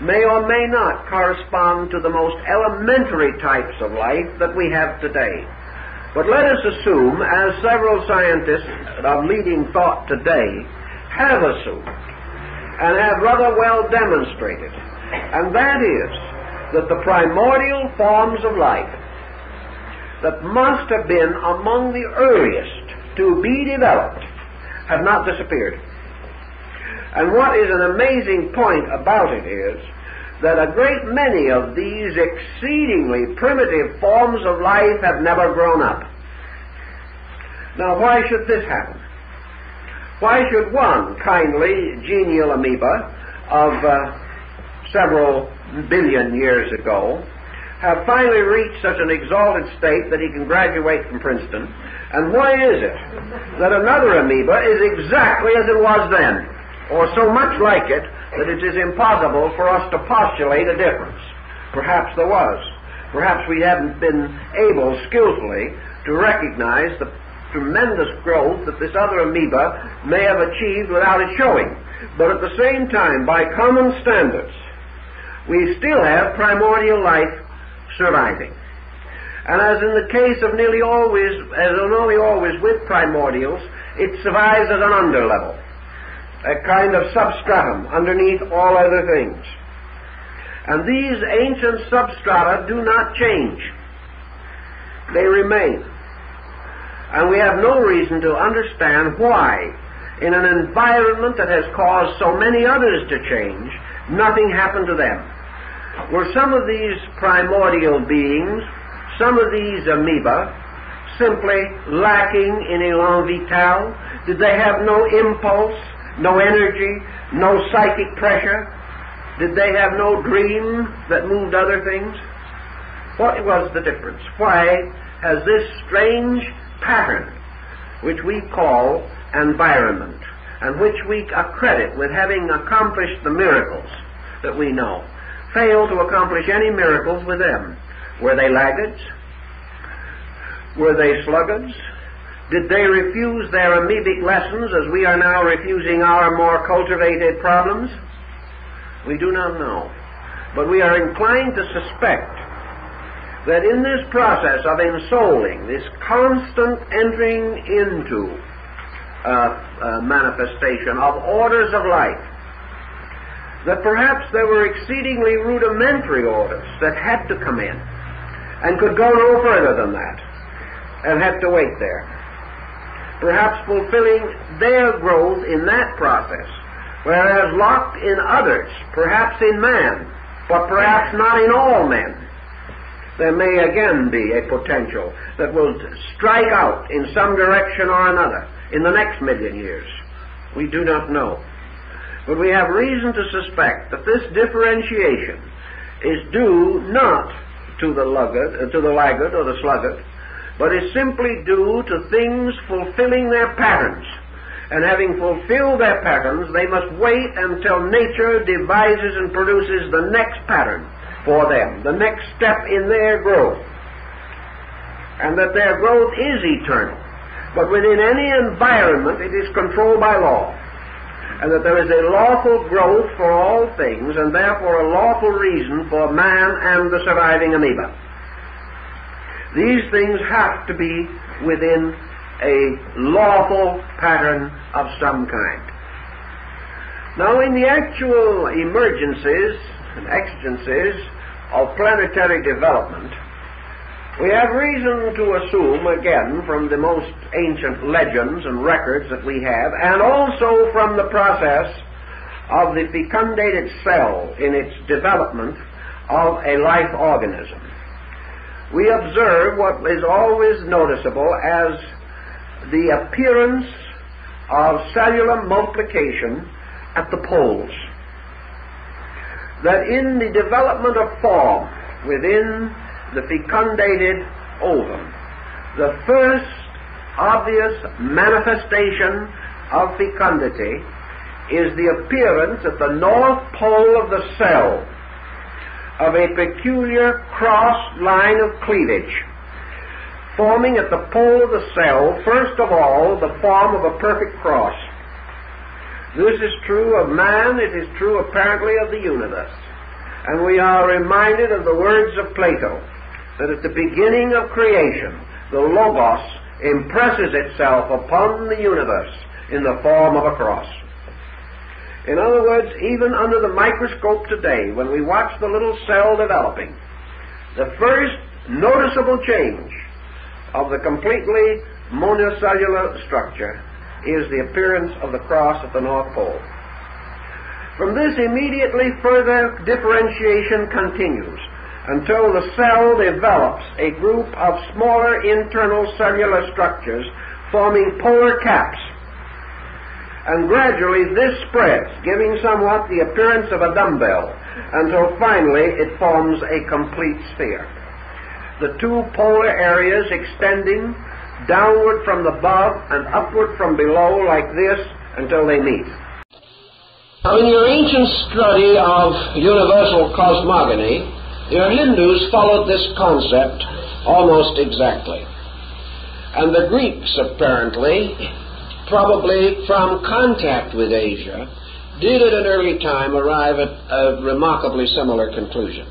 may or may not correspond to the most elementary types of life that we have today. But let us assume, as several scientists of leading thought today have assumed and have rather well demonstrated, and that is that the primordial forms of life that must have been among the earliest to be developed have not disappeared. And what is an amazing point about it is that a great many of these exceedingly primitive forms of life have never grown up. Now, why should this happen? Why should one kindly, genial amoeba of several billion years ago have finally reached such an exalted state that he can graduate from Princeton? And why is it that another amoeba is exactly as it was then, or so much like it that it is impossible for us to postulate a difference? Perhaps there was. Perhaps we haven't been able skillfully to recognize the tremendous growth that this other amoeba may have achieved without it showing. But at the same time, by common standards, we still have primordial life surviving. And as in the case of nearly always with primordials, it survives at an underlevel, a kind of substratum underneath all other things. And these ancient substrata do not change. They remain. And we have no reason to understand why, in an environment that has caused so many others to change, nothing happened to them. Were some of these primordial beings, some of these amoeba, simply lacking in élan vital? Did they have no impulse, no energy, no psychic pressure? Did they have no dream that moved other things? What was the difference? Why has this strange pattern, which we call environment, and which we accredit with having accomplished the miracles that we know, failed to accomplish any miracles with them? Were they laggards? Were they sluggards? Did they refuse their amoebic lessons as we are now refusing our more cultivated problems? We do not know. But we are inclined to suspect that in this process of ensouling, this constant entering into manifestation of orders of life, that perhaps there were exceedingly rudimentary orders that had to come in and could go no further than that and had to wait there, perhaps fulfilling their growth in that process, whereas locked in others, perhaps in man, but perhaps not in all men, there may again be a potential that will strike out in some direction or another in the next million years. We do not know. But we have reason to suspect that this differentiation is due not to the laggard or the sluggard, but is simply due to things fulfilling their patterns. And having fulfilled their patterns, they must wait until nature devises and produces the next pattern for them, the next step in their growth. And that their growth is eternal. But within any environment, it is controlled by law. And that there is a lawful growth for all things, and therefore a lawful reason for man and the surviving amoeba. These things have to be within a lawful pattern of some kind. Now, in the actual emergencies and exigencies of planetary development, we have reason to assume, again, from the most ancient legends and records that we have, and also from the process of the fecundated cell in its development of a life organism, we observe what is always noticeable as the appearance of cellular multiplication at the poles. That in the development of form within the fecundated ovum, the first obvious manifestation of fecundity is the appearance at the north pole of the cell of a peculiar cross line of cleavage, forming at the pole of the cell, first of all, the form of a perfect cross. This is true of man, it is true apparently of the universe. And we are reminded of the words of Plato, that at the beginning of creation, the Logos impresses itself upon the universe in the form of a cross. In other words, even under the microscope today, when we watch the little cell developing, the first noticeable change of the completely monocellular structure is the appearance of the cross at the North Pole. From this, immediately further differentiation continues until the cell develops a group of smaller internal cellular structures forming polar caps. And gradually this spreads, giving somewhat the appearance of a dumbbell, until finally it forms a complete sphere. The two polar areas extending downward from above and upward from below like this until they meet. Now, in your ancient study of universal cosmogony, your Hindus followed this concept almost exactly. And the Greeks, apparently, probably from contact with Asia, did at an early time arrive at a remarkably similar conclusion.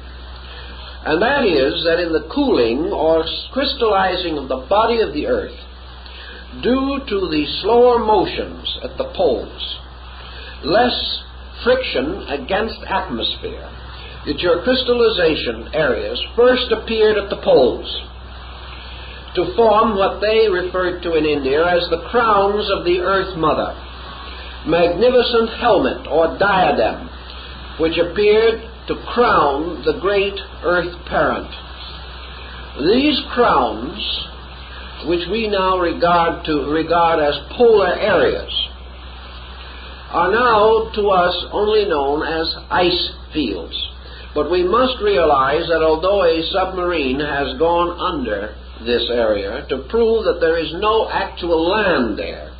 And that is that in the cooling or crystallizing of the body of the earth, due to the slower motions at the poles, less friction against atmosphere, that your crystallization areas first appeared at the poles to form what they referred to in India as the crowns of the Earth Mother, magnificent helmet or diadem, which appeared to crown the great Earth Parent. These crowns, which we now regard as polar areas, are now to us only known as ice fields. But we must realize that although a submarine has gone under this area to prove that there is no actual land there,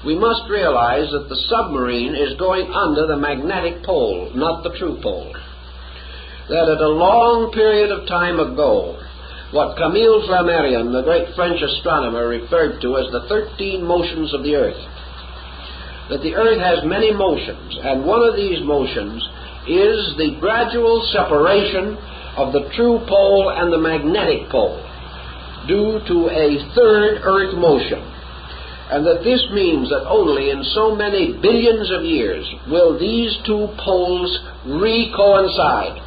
we must realize that the submarine is going under the magnetic pole, not the true pole. That at a long period of time ago, what Camille Flammarion, the great French astronomer, referred to as the 13 motions of the earth. That the earth has many motions, and one of these motions is the gradual separation of the true pole and the magnetic pole due to a third earth motion, and that this means that only in so many billions of years will these two poles recoincide.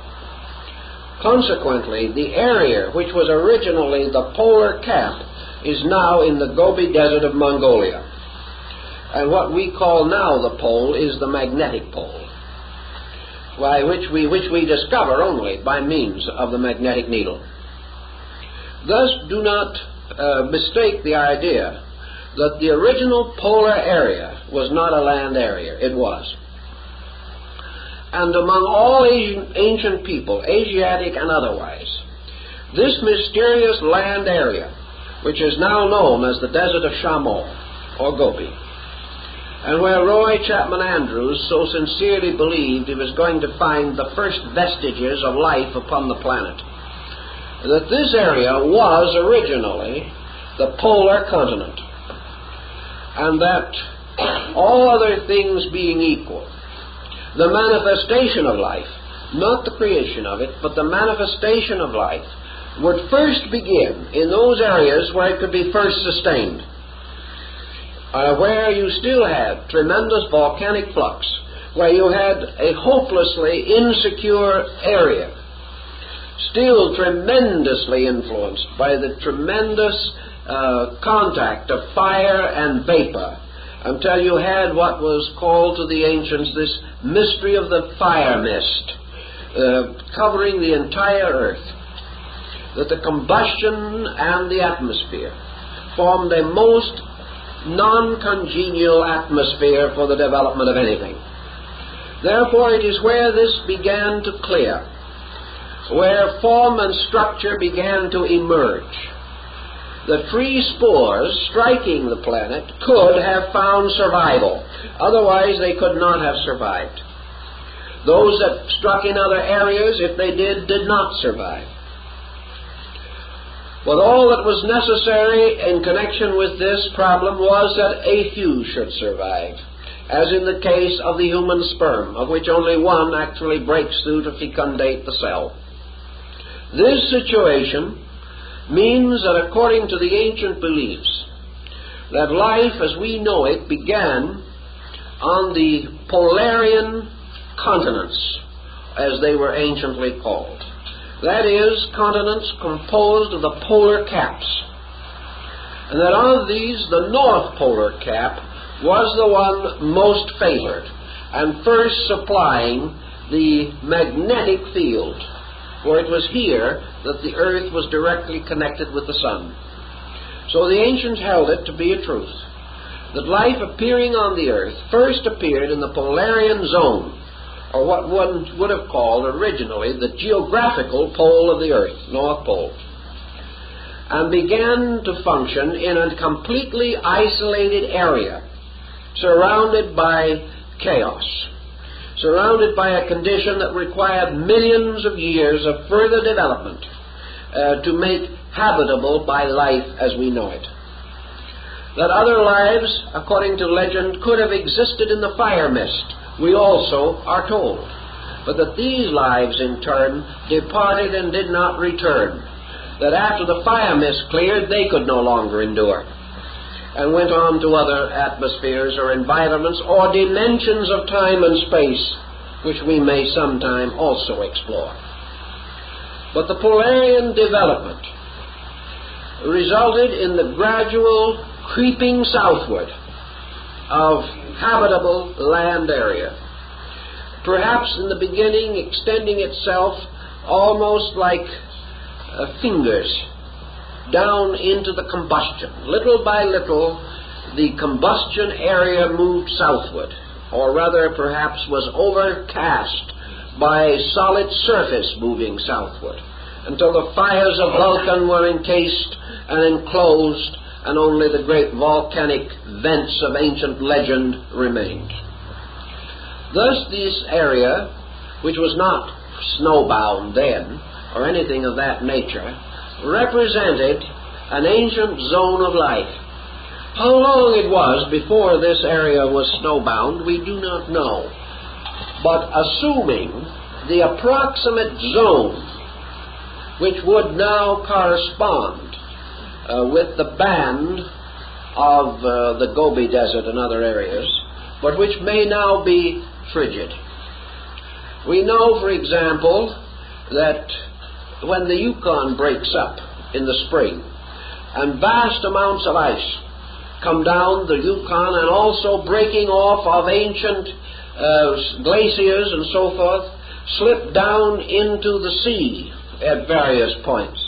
Consequently, the area which was originally the polar cap is now in the Gobi Desert of Mongolia, and what we call now the pole is the magnetic pole, which we discover only by means of the magnetic needle. Thus, do not mistake the idea that the original polar area was not a land area. It was. And among all ancient people, Asiatic and otherwise, this mysterious land area, which is now known as the Desert of Chameau, or Gobi, and where Roy Chapman Andrews so sincerely believed he was going to find the first vestiges of life upon the planet, that this area was originally the polar continent, and that all other things being equal, the manifestation of life, not the creation of it, but the manifestation of life, would first begin in those areas where it could be first sustained, where you still had tremendous volcanic flux, where you had a hopelessly insecure area, still tremendously influenced by the tremendous contact of fire and vapor, until you had what was called to the ancients this mystery of the fire mist, covering the entire earth, that the combustion and the atmosphere formed a most non-congenial atmosphere for the development of anything. Therefore, it is where this began to clear, where form and structure began to emerge. The free spores striking the planet could have found survival. Otherwise, they could not have survived. Those that struck in other areas, if they did not survive. But all that was necessary in connection with this problem was that a few should survive, as in the case of the human sperm, of which only one actually breaks through to fecundate the cell. This situation means that according to the ancient beliefs, that life as we know it began on the Polarian continents, as they were anciently called. That is, continents composed of the polar caps. And that of these, the North Polar Cap was the one most favored and first supplying the magnetic field, for it was here that the earth was directly connected with the sun. So the ancients held it to be a truth that life appearing on the earth first appeared in the Polarian zone, or what one would have called originally the geographical pole of the earth, North Pole, and began to function in a completely isolated area, surrounded by chaos, surrounded by a condition that required millions of years of further development to make habitable by life as we know it. That other lives, according to legend, could have existed in the fire mist, we also are told, but that these lives in turn departed and did not return, that after the fire mist cleared they could no longer endure, and went on to other atmospheres or environments or dimensions of time and space, which we may sometime also explore. But the Polarian development resulted in the gradual creeping southward of habitable land area, perhaps in the beginning extending itself almost like fingers down into the combustion. Little by little, the combustion area moved southward, or rather perhaps was overcast by solid surface moving southward, until the fires of Vulcan were encased and enclosed, and only the great volcanic vents of ancient legend remained. Thus this area, which was not snowbound then, or anything of that nature, represented an ancient zone of life. How long it was before this area was snowbound, we do not know. But assuming the approximate zone which would now correspond with the band of the Gobi Desert and other areas, but which may now be frigid. We know, for example, that when the Yukon breaks up in the spring and vast amounts of ice come down the Yukon, and also breaking off of ancient glaciers and so forth, slip down into the sea at various points.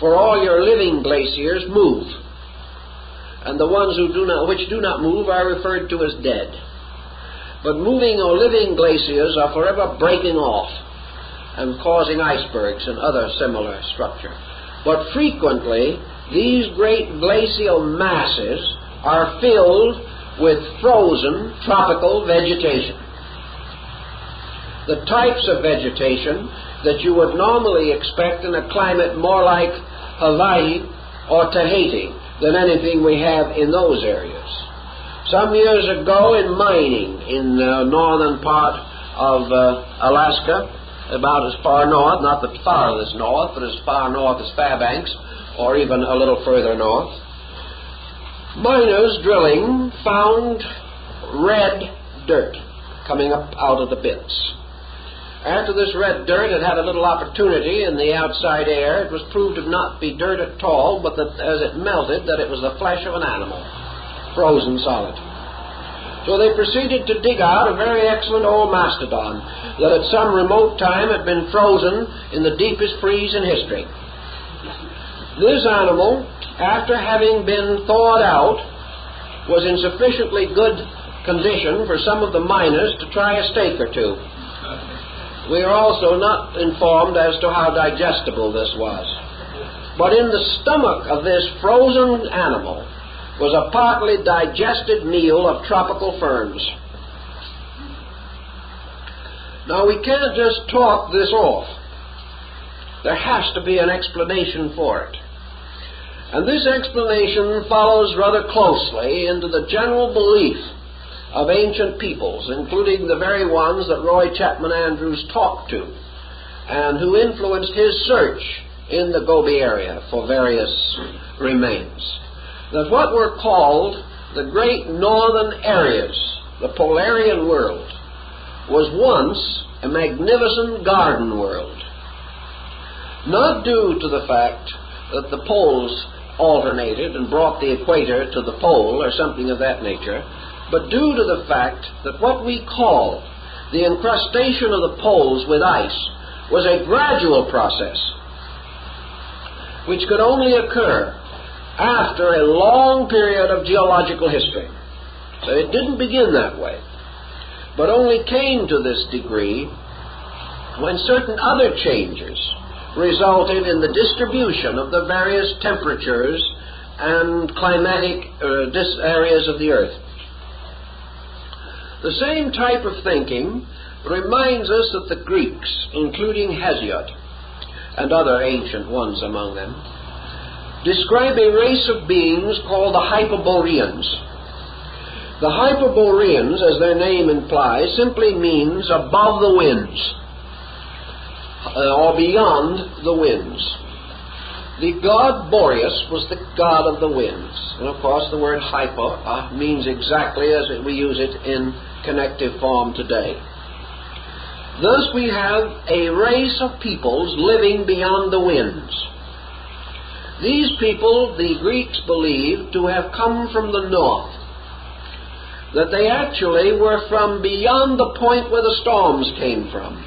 For all your living glaciers move, and the ones which do not move are referred to as dead. But moving or living glaciers are forever breaking off and causing icebergs and other similar structure. But frequently, these great glacial masses are filled with frozen tropical vegetation. The types of vegetation that you would normally expect in a climate more like Hawaii or Tahiti than anything we have in those areas. Some years ago in mining in the northern part of Alaska, about as far north, not the farthest north, but as far north as Fairbanks, or even a little further north, miners drilling found red dirt coming up out of the pits. After this red dirt had had a little opportunity in the outside air, it was proved to not be dirt at all, but that as it melted, that it was the flesh of an animal, frozen solid. So they proceeded to dig out a very excellent old mastodon that at some remote time had been frozen in the deepest freeze in history. This animal, after having been thawed out, was in sufficiently good condition for some of the miners to try a steak or two. We are also not informed as to how digestible this was. But in the stomach of this frozen animal was a partly digested meal of tropical ferns. Now, we can't just talk this off. There has to be an explanation for it. And this explanation follows rather closely into the general belief of ancient peoples, including the very ones that Roy Chapman Andrews talked to, and who influenced his search in the Gobi area for various remains. That what were called the great northern areas, the Polarian world, was once a magnificent garden world. Not due to the fact that the poles alternated and brought the equator to the pole or something of that nature, but due to the fact that what we call the incrustation of the poles with ice was a gradual process which could only occur after a long period of geological history. So it didn't begin that way, but only came to this degree when certain other changes resulted in the distribution of the various temperatures and climatic areas of the earth. The same type of thinking reminds us that the Greeks, including Hesiod and other ancient ones among them, describe a race of beings called the Hyperboreans. The Hyperboreans, as their name implies, simply means above the winds, or beyond the winds. The god Boreas was the god of the winds. And of course the word hyper means exactly as we use it in connective form today. Thus we have a race of peoples living beyond the winds. These people the Greeks believed to have come from the north, that they actually were from beyond the point where the storms came from.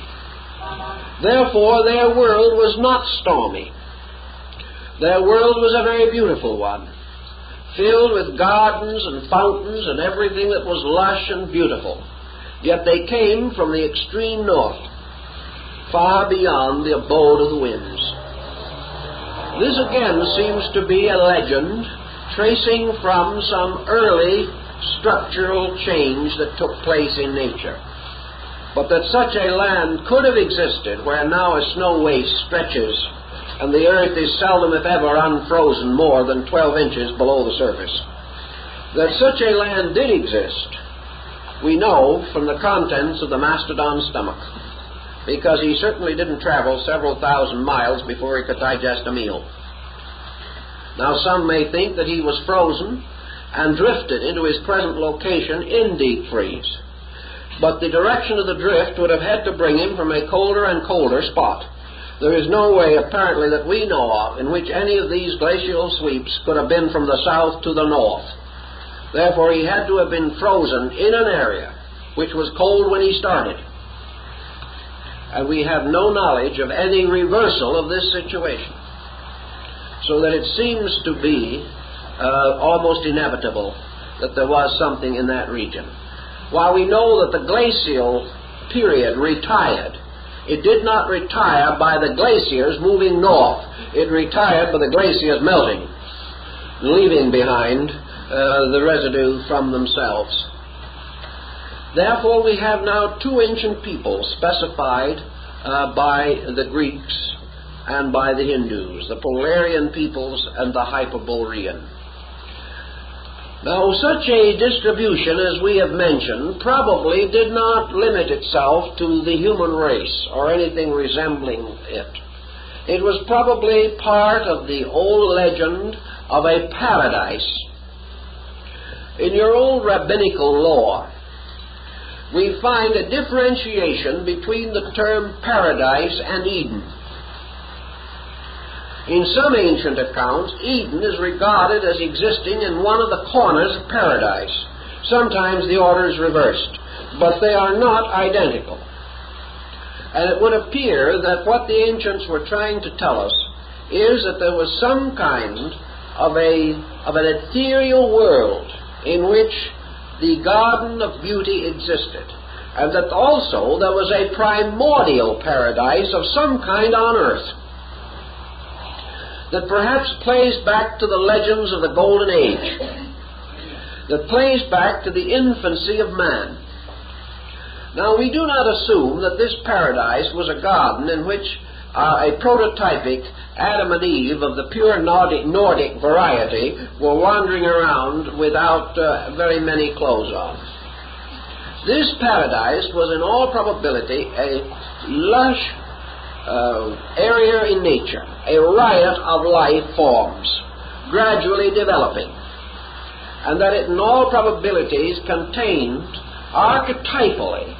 Therefore their world was not stormy. Their world was a very beautiful one, filled with gardens and fountains and everything that was lush and beautiful. Yet they came from the extreme north, far beyond the abode of the winds. This again seems to be a legend tracing from some early structural change that took place in nature. But that such a land could have existed where now a snow waste stretches and the earth is seldom if ever unfrozen more than 12 inches below the surface. That such a land did exist, we know from the contents of the mastodon's stomach, because he certainly didn't travel several thousand miles before he could digest a meal. Now some may think that he was frozen and drifted into his present location in deep freeze, but the direction of the drift would have had to bring him from a colder and colder spot. There is no way, apparently, that we know of in which any of these glacial sweeps could have been from the south to the north. Therefore, he had to have been frozen in an area which was cold when he started. And we have no knowledge of any reversal of this situation. So that it seems to be almost inevitable that there was something in that region. While we know that the glacial period retired, it did not retire by the glaciers moving north. It retired by the glaciers melting, leaving behind the residue from themselves. Therefore, we have now two ancient peoples specified by the Greeks and by the Hindus, the Polarian peoples and the Hyperborean. Now, such a distribution, as we have mentioned, probably did not limit itself to the human race or anything resembling it. It was probably part of the old legend of a paradise. In your old rabbinical lore, we find a differentiation between the term paradise and Eden. In some ancient accounts, Eden is regarded as existing in one of the corners of paradise. Sometimes the order is reversed, but they are not identical. And it would appear that what the ancients were trying to tell us is that there was some kind of an ethereal world in which the Garden of Beauty existed, and that also there was a primordial paradise of some kind on earth that perhaps plays back to the legends of the Golden Age, that plays back to the infancy of man. Now, we do not assume that this paradise was a garden in which a prototypic Adam and Eve of the pure Nordic variety were wandering around without very many clothes on. This paradise was in all probability a lush area in nature, a riot of life forms, gradually developing, and that it in all probabilities contained archetypally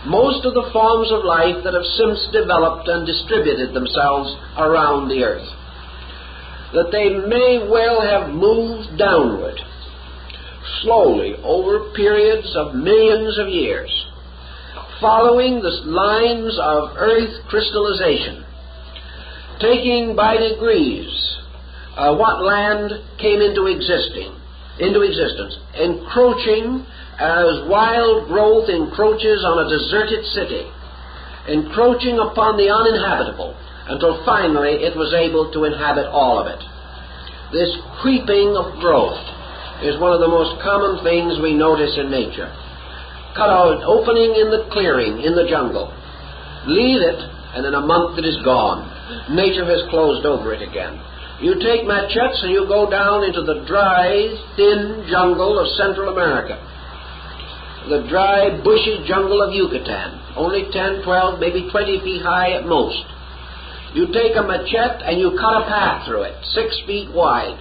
most of the forms of life that have since developed and distributed themselves around the earth. That they may well have moved downward, slowly, over periods of millions of years, following the lines of earth crystallization, taking by degrees what land came into existence, encroaching as wild growth encroaches on a deserted city, encroaching upon the uninhabitable, until finally it was able to inhabit all of it. This creeping of growth is one of the most common things we notice in nature. Cut out an opening in the clearing, in the jungle. Leave it, and in a month it is gone. Nature has closed over it again. You take machetes and you go down into the dry, thin jungle of Central America. The dry, bushy jungle of Yucatan, only 10, 12, maybe 20 feet high at most. You take a machete and you cut a path through it, 6 feet wide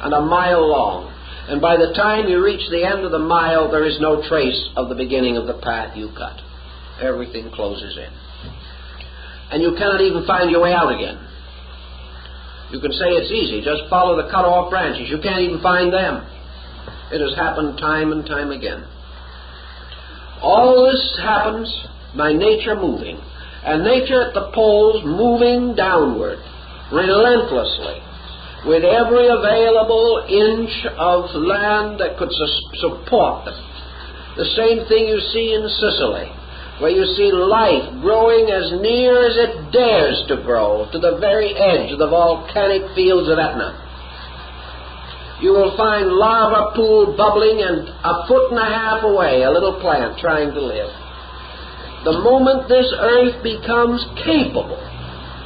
and a mile long. And by the time you reach the end of the mile, there is no trace of the beginning of the path you cut. Everything closes in. And you cannot even find your way out again. You can say it's easy, just follow the cut-off branches. You can't even find them. It has happened time and time again. All this happens by nature moving, and nature at the poles moving downward, relentlessly, with every available inch of land that could support them. The same thing you see in Sicily, where you see life growing as near as it dares to grow, to the very edge of the volcanic fields of Etna. You will find lava pool bubbling, and 1.5 feet away, a little plant trying to live. The moment this earth becomes capable,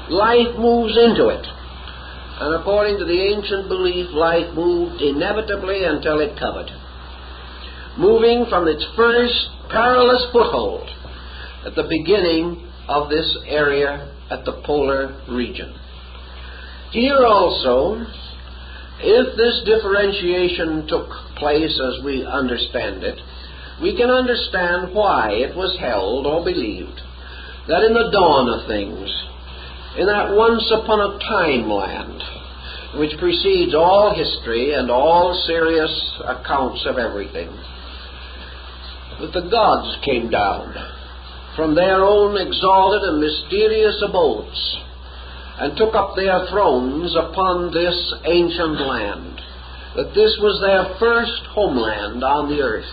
life moves into it. and according to the ancient belief, life moved inevitably until it covered, moving from its first perilous foothold at the beginning of this area at the polar region. Here also, if this differentiation took place as we understand it, we can understand why it was held or believed that in the dawn of things, in that once upon a time land which precedes all history and all serious accounts of everything, that the gods came down from their own exalted and mysterious abodes and took up their thrones upon this ancient land, that this was their first homeland on the earth.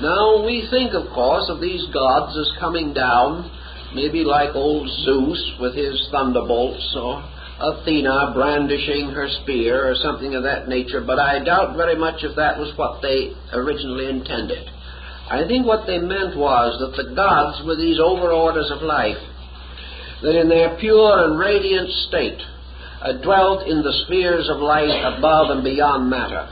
Now we think, of course, of these gods as coming down, maybe like old Zeus with his thunderbolts, or Athena brandishing her spear, or something of that nature, but I doubt very much if that was what they originally intended. I think what they meant was that the gods were these overorders of life, that in their pure and radiant state dwelt in the spheres of light above and beyond matter,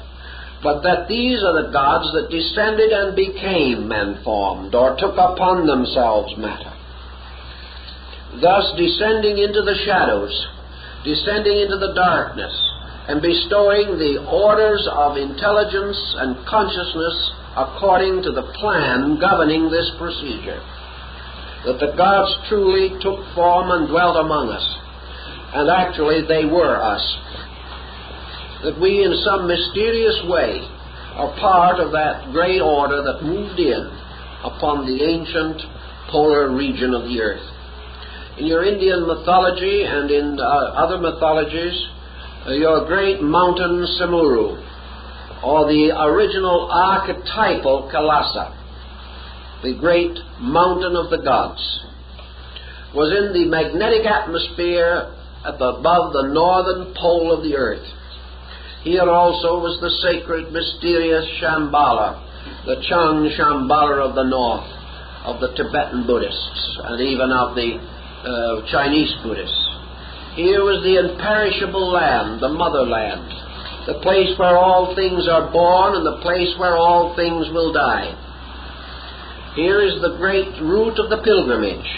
but that these are the gods that descended and became man-formed, or took upon themselves matter, thus descending into the shadows, descending into the darkness, and bestowing the orders of intelligence and consciousness according to the plan governing this procedure. That the gods truly took form and dwelt among us, and actually they were us. That we in some mysterious way are part of that great order that moved in upon the ancient polar region of the earth. In your Indian mythology and in other mythologies, your great mountain Samuru, or the original archetypal Kailasa, the great mountain of the gods, was in the magnetic atmosphere above the northern pole of the earth. Here also was the sacred, mysterious Shambhala, the Chang Shambhala of the north, of the Tibetan Buddhists, and even of the Chinese Buddhists. Here was the imperishable land, the motherland, the place where all things are born and the place where all things will die. Here is the great route of the pilgrimage,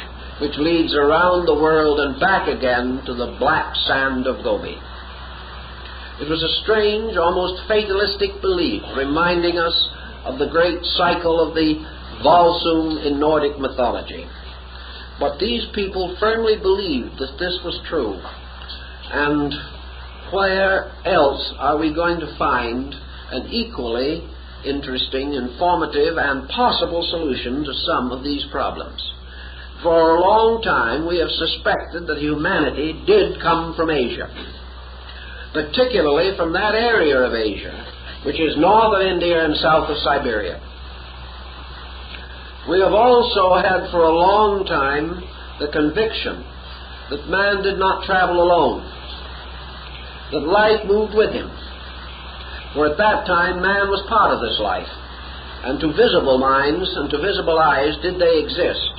which leads around the world and back again to the black sand of Gobi. It was a strange, almost fatalistic belief, reminding us of the great cycle of the Volsung in Nordic mythology. But these people firmly believed that this was true. And where else are we going to find an equally interesting, informative, and possible solution to some of these problems? For a long time we have suspected that humanity did come from Asia, particularly from that area of Asia, which is north of India and south of Siberia. We have also had for a long time the conviction that man did not travel alone, that life moved with him. For at that time man was part of this life, and to visible minds and to visible eyes, did they exist,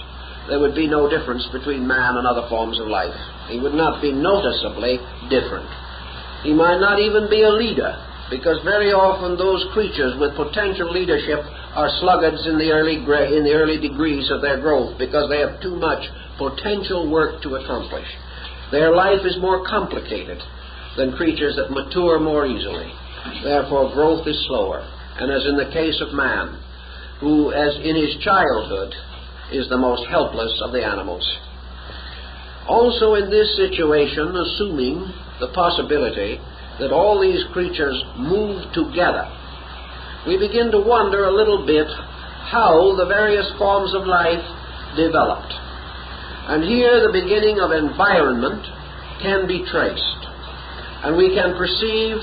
there would be no difference between man and other forms of life. He would not be noticeably different. He might not even be a leader, because very often those creatures with potential leadership are sluggards in the early degrees of their growth, because they have too much potential work to accomplish. Their life is more complicated than creatures that mature more easily. Therefore growth is slower. And as in the case of man, who as in his childhood is the most helpless of the animals. Also in this situation, assuming the possibility that all these creatures move together, we begin to wonder a little bit how the various forms of life developed. And here the beginning of environment can be traced. And we can perceive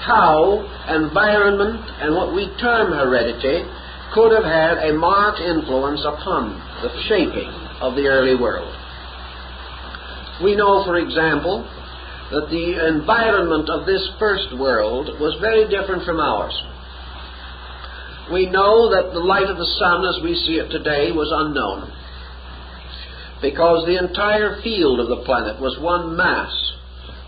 how environment and what we term heredity could have had a marked influence upon the shaping of the early world. We know, for example, that the environment of this first world was very different from ours. We know that the light of the sun as we see it today was unknown, because the entire field of the planet was one mass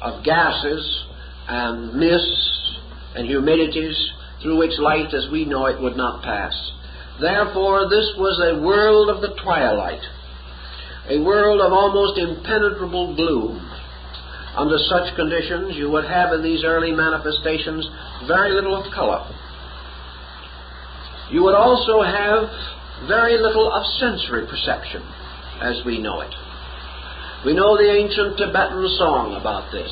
of gases and mists and humidities through which light as we know it would not pass. Therefore, this was a world of the twilight, a world of almost impenetrable gloom. Under such conditions, you would have in these early manifestations very little of color. You would also have very little of sensory perception, as we know it. We know the ancient Tibetan song about this,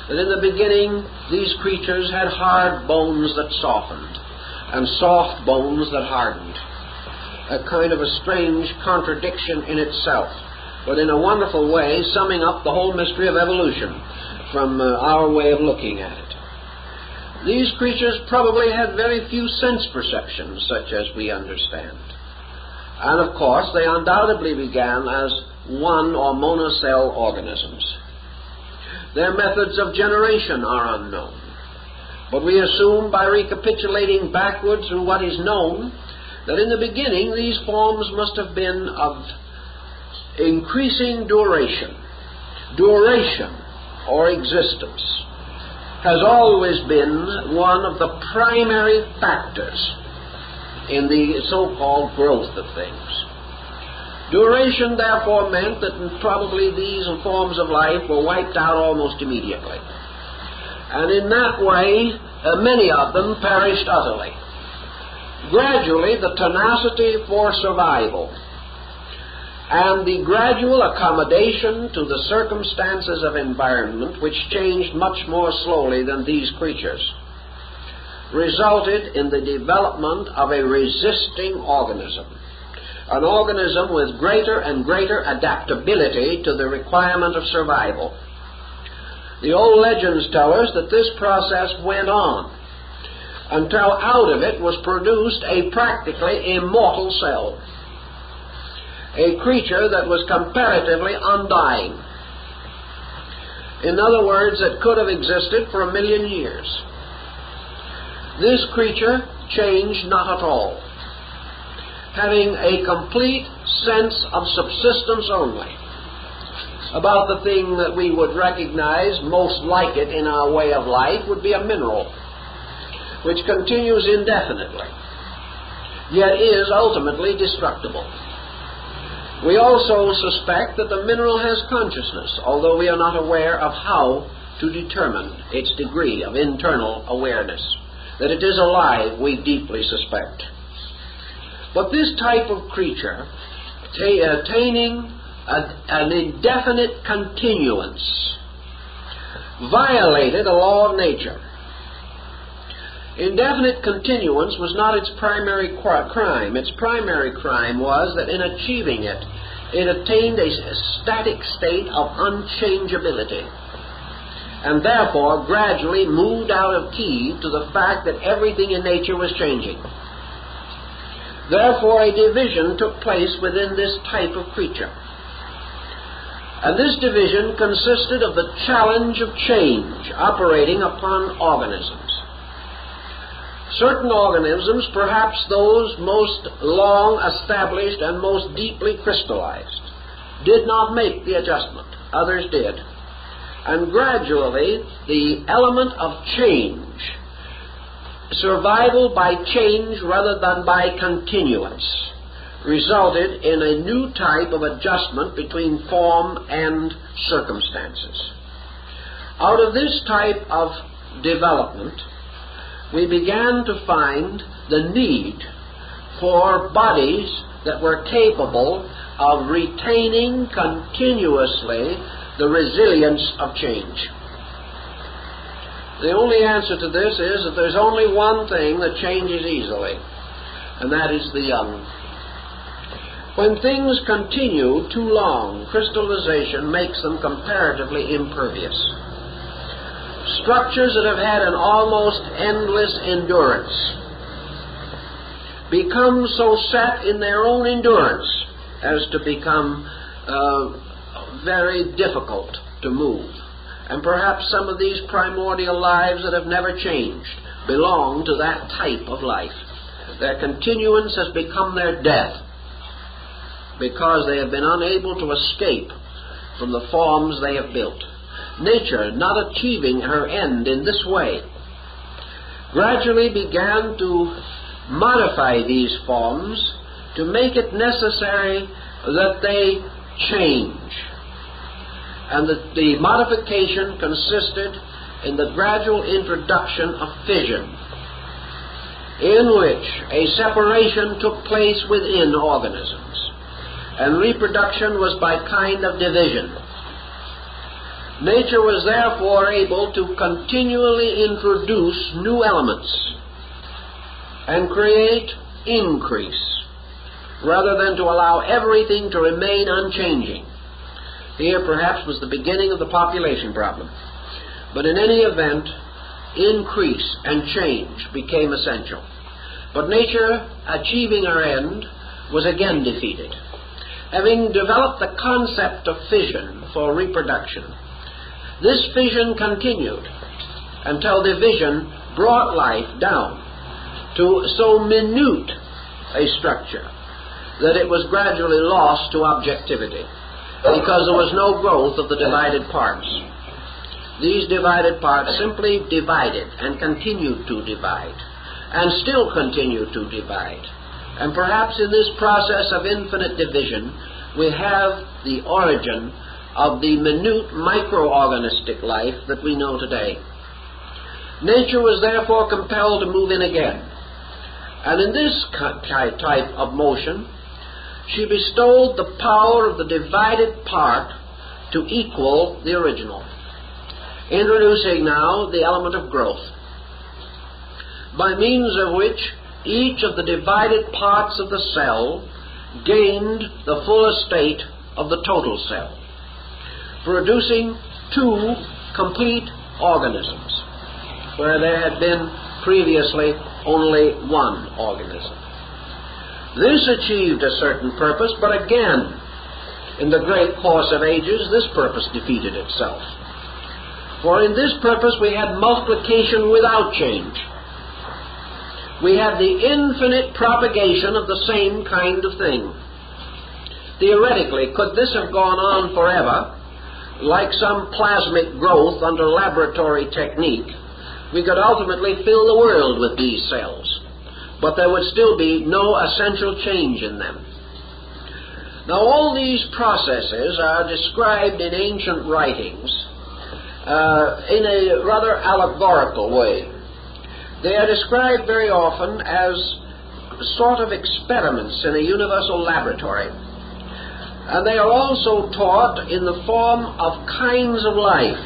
that in the beginning these creatures had hard bones that softened and soft bones that hardened. A kind of a strange contradiction in itself, but in a wonderful way summing up the whole mystery of evolution from our way of looking at it. These creatures probably had very few sense perceptions such as we understand. And of course they undoubtedly began as one or monocell organisms. Their methods of generation are unknown, but we assume by recapitulating backward through what is known that in the beginning these forms must have been of increasing duration. Duration, or existence, has always been one of the primary factors in the so-called growth of things. Duration, therefore, meant that probably these forms of life were wiped out almost immediately. And in that way, many of them perished utterly. Gradually, the tenacity for survival and the gradual accommodation to the circumstances of environment, which changed much more slowly than these creatures, resulted in the development of a resisting organism, an organism with greater and greater adaptability to the requirement of survival. The old legends tell us that this process went on until out of it was produced a practically immortal cell, a creature that was comparatively undying. In other words, it could have existed for 1 million years. This creature changed not at all, having a complete sense of subsistence only about the thing that we would recognize most like it in our way of life would be a mineral, which continues indefinitely, yet is ultimately destructible. We also suspect that the mineral has consciousness, although we are not aware of how to determine its degree of internal awareness. That it is alive, we deeply suspect. But this type of creature, attaining an indefinite continuance, violated a law of nature. Indefinite continuance was not its primary crime. Its primary crime was that in achieving it, it attained a static state of unchangeability, and therefore gradually moved out of key to the fact that everything in nature was changing. Therefore, a division took place within this type of creature. And this division consisted of the challenge of change operating upon organisms. Certain organisms, perhaps those most long established and most deeply crystallized, did not make the adjustment. Others did. And gradually, the element of change, survival by change rather than by continuance, resulted in a new type of adjustment between form and circumstances. Out of this type of development, we began to find the need for bodies that were capable of retaining continuously the resilience of change. The only answer to this is that there's only one thing that changes easily, and that is the young. When things continue too long, crystallization makes them comparatively impervious. Structures that have had an almost endless endurance become so set in their own endurance as to become very difficult to move. And perhaps some of these primordial lives that have never changed belong to that type of life. Their continuance has become their death because they have been unable to escape from the forms they have built. nature, not achieving her end in this way, gradually began to modify these forms to make it necessary that they change. And the modification consisted in the gradual introduction of fission, in which a separation took place within organisms, and reproduction was by kind of division. Nature was therefore able to continually introduce new elements and create increase, rather than to allow everything to remain unchanging. Here perhaps was the beginning of the population problem. But in any event, increase and change became essential. But nature, achieving her end, was again defeated. Having developed the concept of fission for reproduction, this fission continued until division brought life down to so minute a structure that it was gradually lost to objectivity, because there was no growth of the divided parts. These divided parts simply divided and continued to divide, and still continue to divide. And perhaps in this process of infinite division, we have the origin of the minute microorganistic life that we know today. Nature was therefore compelled to move in again. And in this type of motion, she bestowed the power of the divided part to equal the original, introducing now the element of growth, by means of which each of the divided parts of the cell gained the full estate of the total cell, producing two complete organisms, where there had been previously only one organism. This achieved a certain purpose, but again, in the great course of ages, this purpose defeated itself. For in this purpose we had multiplication without change. We had the infinite propagation of the same kind of thing. Theoretically, could this have gone on forever, like some plasmic growth under laboratory technique, we could ultimately fill the world with these cells, but there would still be no essential change in them. Now, all these processes are described in ancient writings in a rather allegorical way. They are described very often as sort of experiments in a universal laboratory. And they are also taught in the form of kinds of life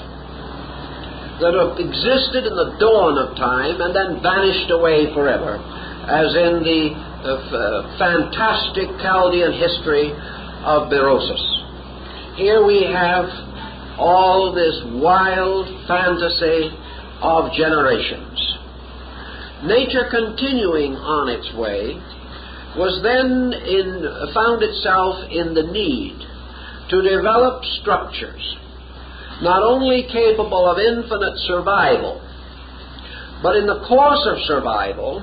that have existed in the dawn of time and then vanished away forever, as in the fantastic Chaldean history of Berosus. Here we have all this wild fantasy of generations. Nature, continuing on its way, was then found itself in the need to develop structures not only capable of infinite survival, but in the course of survival,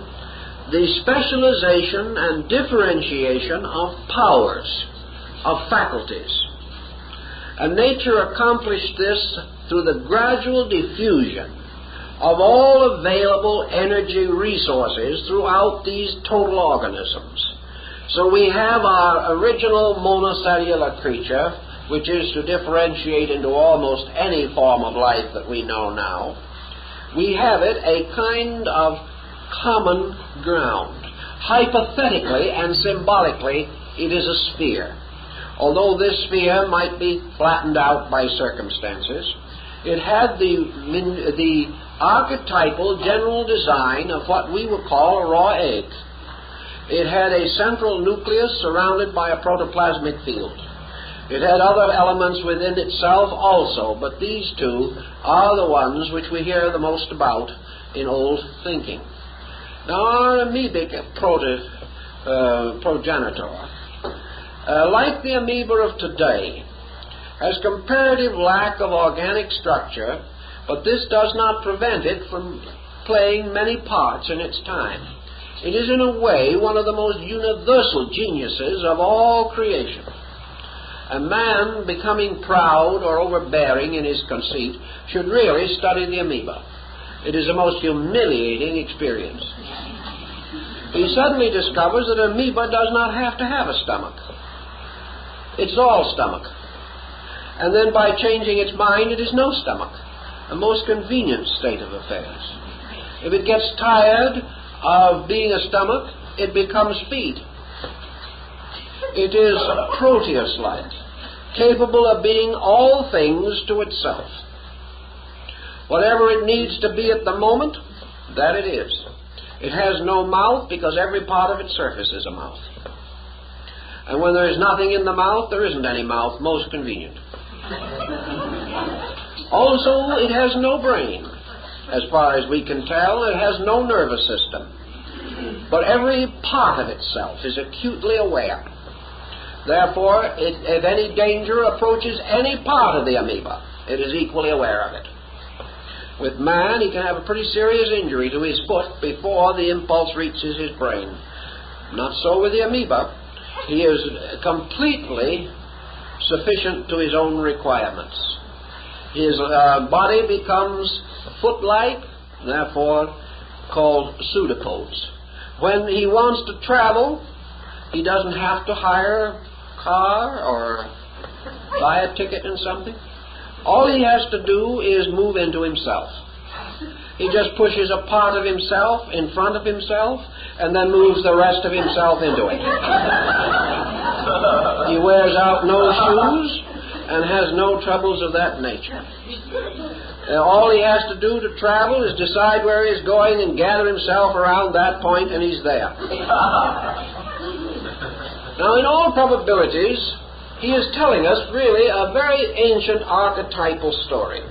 the specialization and differentiation of powers, of faculties. And nature accomplished this through the gradual diffusion of all available energy resources throughout these total organisms. So we have our original monocellular creature, which is to differentiate into almost any form of life that we know now. We have it a kind of common ground. Hypothetically and symbolically, it is a sphere. Although this sphere might be flattened out by circumstances, it had the archetypal general design of what we would call a raw egg. It had a central nucleus surrounded by a protoplasmic field. It had other elements within itself also, but these two are the ones which we hear the most about in old thinking. Now, our amoebic progenitor, like the amoeba of today, has comparative lack of organic structure, but this does not prevent it from playing many parts in its time. It is in a way one of the most universal geniuses of all creation. a man becoming proud or overbearing in his conceit should really study the amoeba. It is the most humiliating experience. He suddenly discovers that an amoeba does not have to have a stomach. It's all stomach. And then by changing its mind, it is no stomach. A most convenient state of affairs. If it gets tired of being a stomach, it becomes feet. It is Proteus-like, capable of being all things to itself. Whatever it needs to be at the moment, that it is. It has no mouth because every part of its surface is a mouth. And when there is nothing in the mouth, there isn't any mouth. Most convenient. Also, it has no brain. As far as we can tell, it has no nervous system. But every part of itself is acutely aware. Therefore, if any danger approaches any part of the amoeba, it is equally aware of it. With man, he can have a pretty serious injury to his foot before the impulse reaches his brain. Not so with the amoeba. He is completely sufficient to his own requirements. His body becomes foot-like, therefore called pseudopods. When he wants to travel, he doesn't have to hire a car or buy a ticket in something. All he has to do is move into himself. He just pushes a part of himself in front of himself and then moves the rest of himself into it. He wears out no shoes and has no troubles of that nature. All he has to do to travel is decide where he's going and gather himself around that point, and he's there. Now, in all probabilities, he is telling us really a very ancient archetypal story.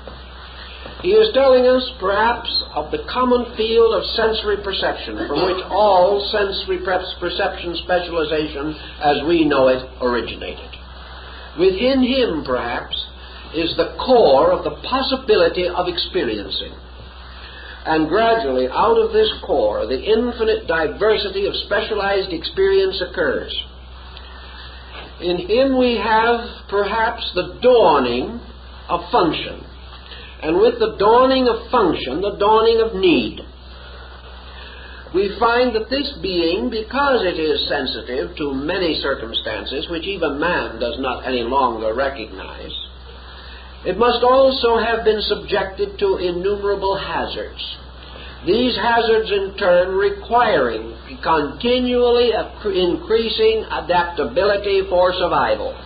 He is telling us perhaps of the common field of sensory perception from which all sensory perception specialization as we know it originated. Within him, perhaps, is the core of the possibility of experiencing. And gradually, out of this core, the infinite diversity of specialized experience occurs. In him we have, perhaps, the dawning of function. And with the dawning of function, the dawning of need. We find that this being, because it is sensitive to many circumstances which even man does not any longer recognize, it must also have been subjected to innumerable hazards. These hazards in turn requiring continually increasing adaptability for survival.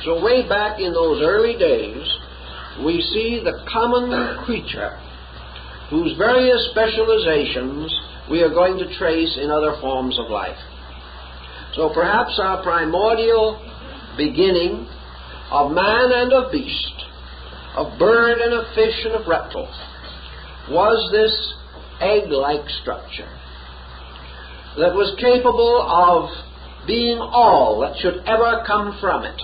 So way back in those early days, we see the common creature whose various specializations we are going to trace in other forms of life. So perhaps our primordial beginning of man and of beast, of bird and of fish and of reptile, was this egg-like structure that was capable of being all that should ever come from it.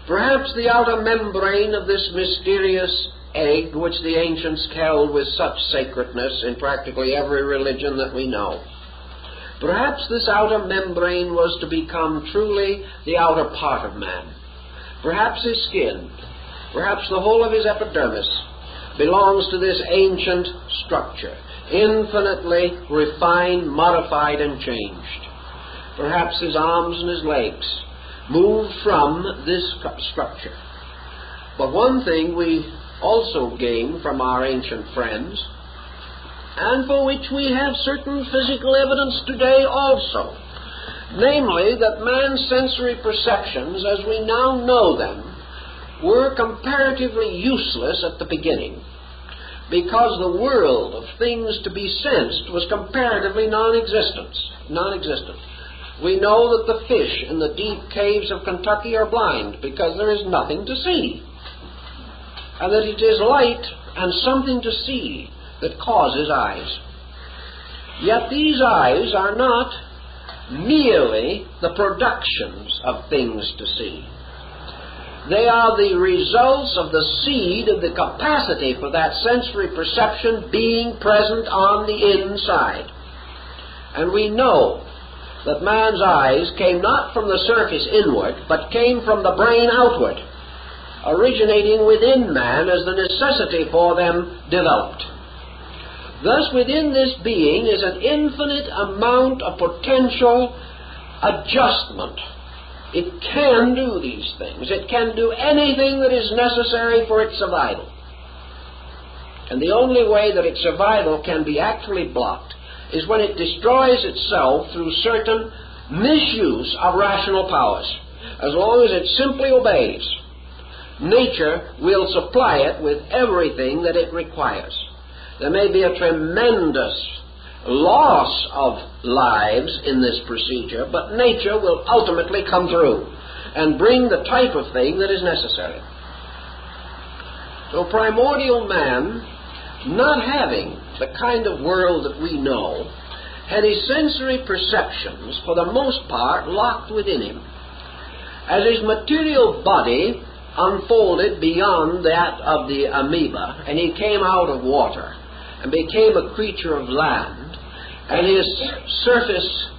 Perhaps the outer membrane of this mysterious egg, which the ancients held with such sacredness in practically every religion that we know, perhaps this outer membrane was to become truly the outer part of man. Perhaps his skin, perhaps the whole of his epidermis, belongs to this ancient structure, infinitely refined, modified, and changed. Perhaps his arms and his legs moved from this structure. But one thing we also gain from our ancient friends, and for which we have certain physical evidence today also, namely that man's sensory perceptions, as we now know them, were comparatively useless at the beginning, because the world of things to be sensed was comparatively non-existent. We know that the fish in the deep caves of Kentucky are blind because there is nothing to see, and that it is light and something to see that causes eyes. Yet these eyes are not merely the productions of things to see. They are the results of the seed of the capacity for that sensory perception being present on the inside. And we know that man's eyes came not from the surface inward, but came from the brain outward, originating within man as the necessity for them developed. Thus, within this being is an infinite amount of potential adjustment. It can do these things. It can do anything that is necessary for its survival. And the only way that its survival can be actually blocked is when it destroys itself through certain misuse of rational powers. As long as it simply obeys, nature will supply it with everything that it requires. There may be a tremendous loss of lives in this procedure, but nature will ultimately come through and bring the type of thing that is necessary. So primordial man, not having the kind of world that we know, had his sensory perceptions, for the most part, locked within him. As his material body unfolded beyond that of the amoeba, and he came out of water and became a creature of land, and his surface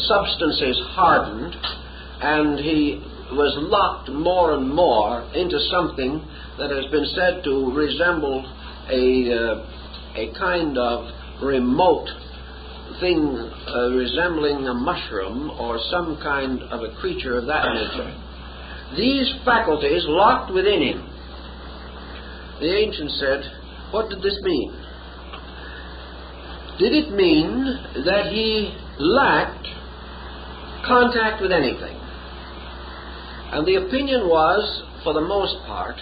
substances hardened, and he was locked more and more into something that has been said to resemble a kind of remote thing resembling a mushroom or some kind of a creature of that nature. These faculties locked within him. The ancients said, what did this mean? Did it mean that he lacked contact with anything? And the opinion was, for the most part,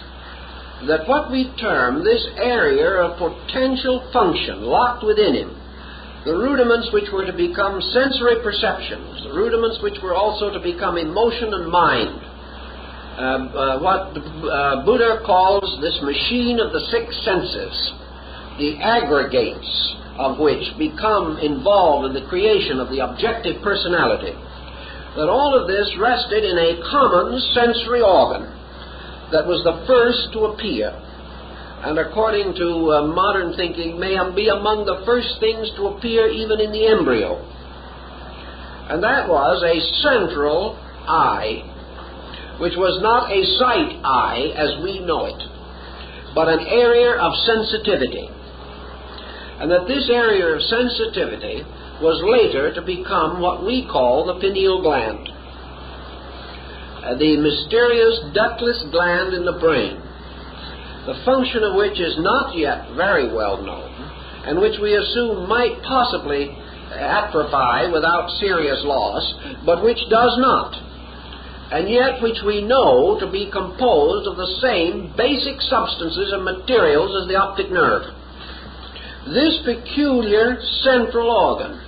that what we term this area of potential function locked within him, the rudiments which were to become sensory perceptions, the rudiments which were also to become emotion and mind, what Buddha calls this machine of the six senses, the aggregates of which become involved in the creation of the objective personality, that all of this rested in a common sensory organ that was the first to appear, and according to modern thinking may be among the first things to appear even in the embryo. And that was a central eye, which was not a sight eye as we know it, but an area of sensitivity. And that this area of sensitivity was later to become what we call the pineal gland, the mysterious ductless gland in the brain, the function of which is not yet very well known, and which we assume might possibly atrophy without serious loss, but which does not, and yet which we know to be composed of the same basic substances and materials as the optic nerve. This peculiar central organ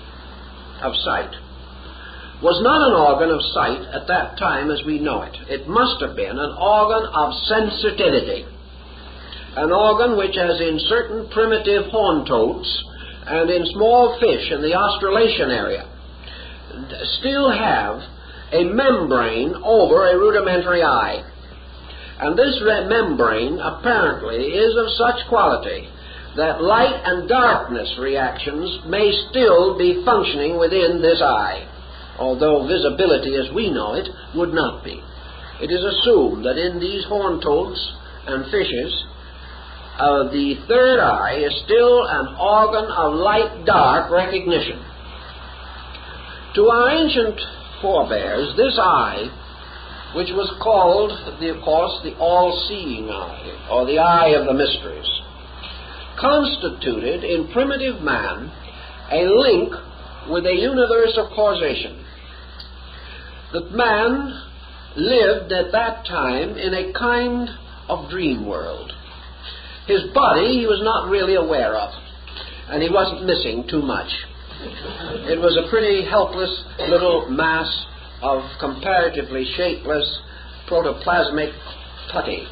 of sight was not an organ of sight at that time as we know it. It must have been an organ of sensitivity, an organ which, as in certain primitive horned toads and in small fish in the Australasian area, still have a membrane over a rudimentary eye. And this membrane apparently is of such quality that light and darkness reactions may still be functioning within this eye, although visibility as we know it would not be. It is assumed that in these horned toads and fishes, the third eye is still an organ of light-dark recognition. To our ancient forebears, this eye, which was called, of course, the all-seeing eye, or the eye of the mysteries, constituted in primitive man a link with a universe of causation. That man lived at that time in a kind of dream world. His body he was not really aware of, and he wasn't missing too much. It was a pretty helpless little mass of comparatively shapeless protoplasmic putty.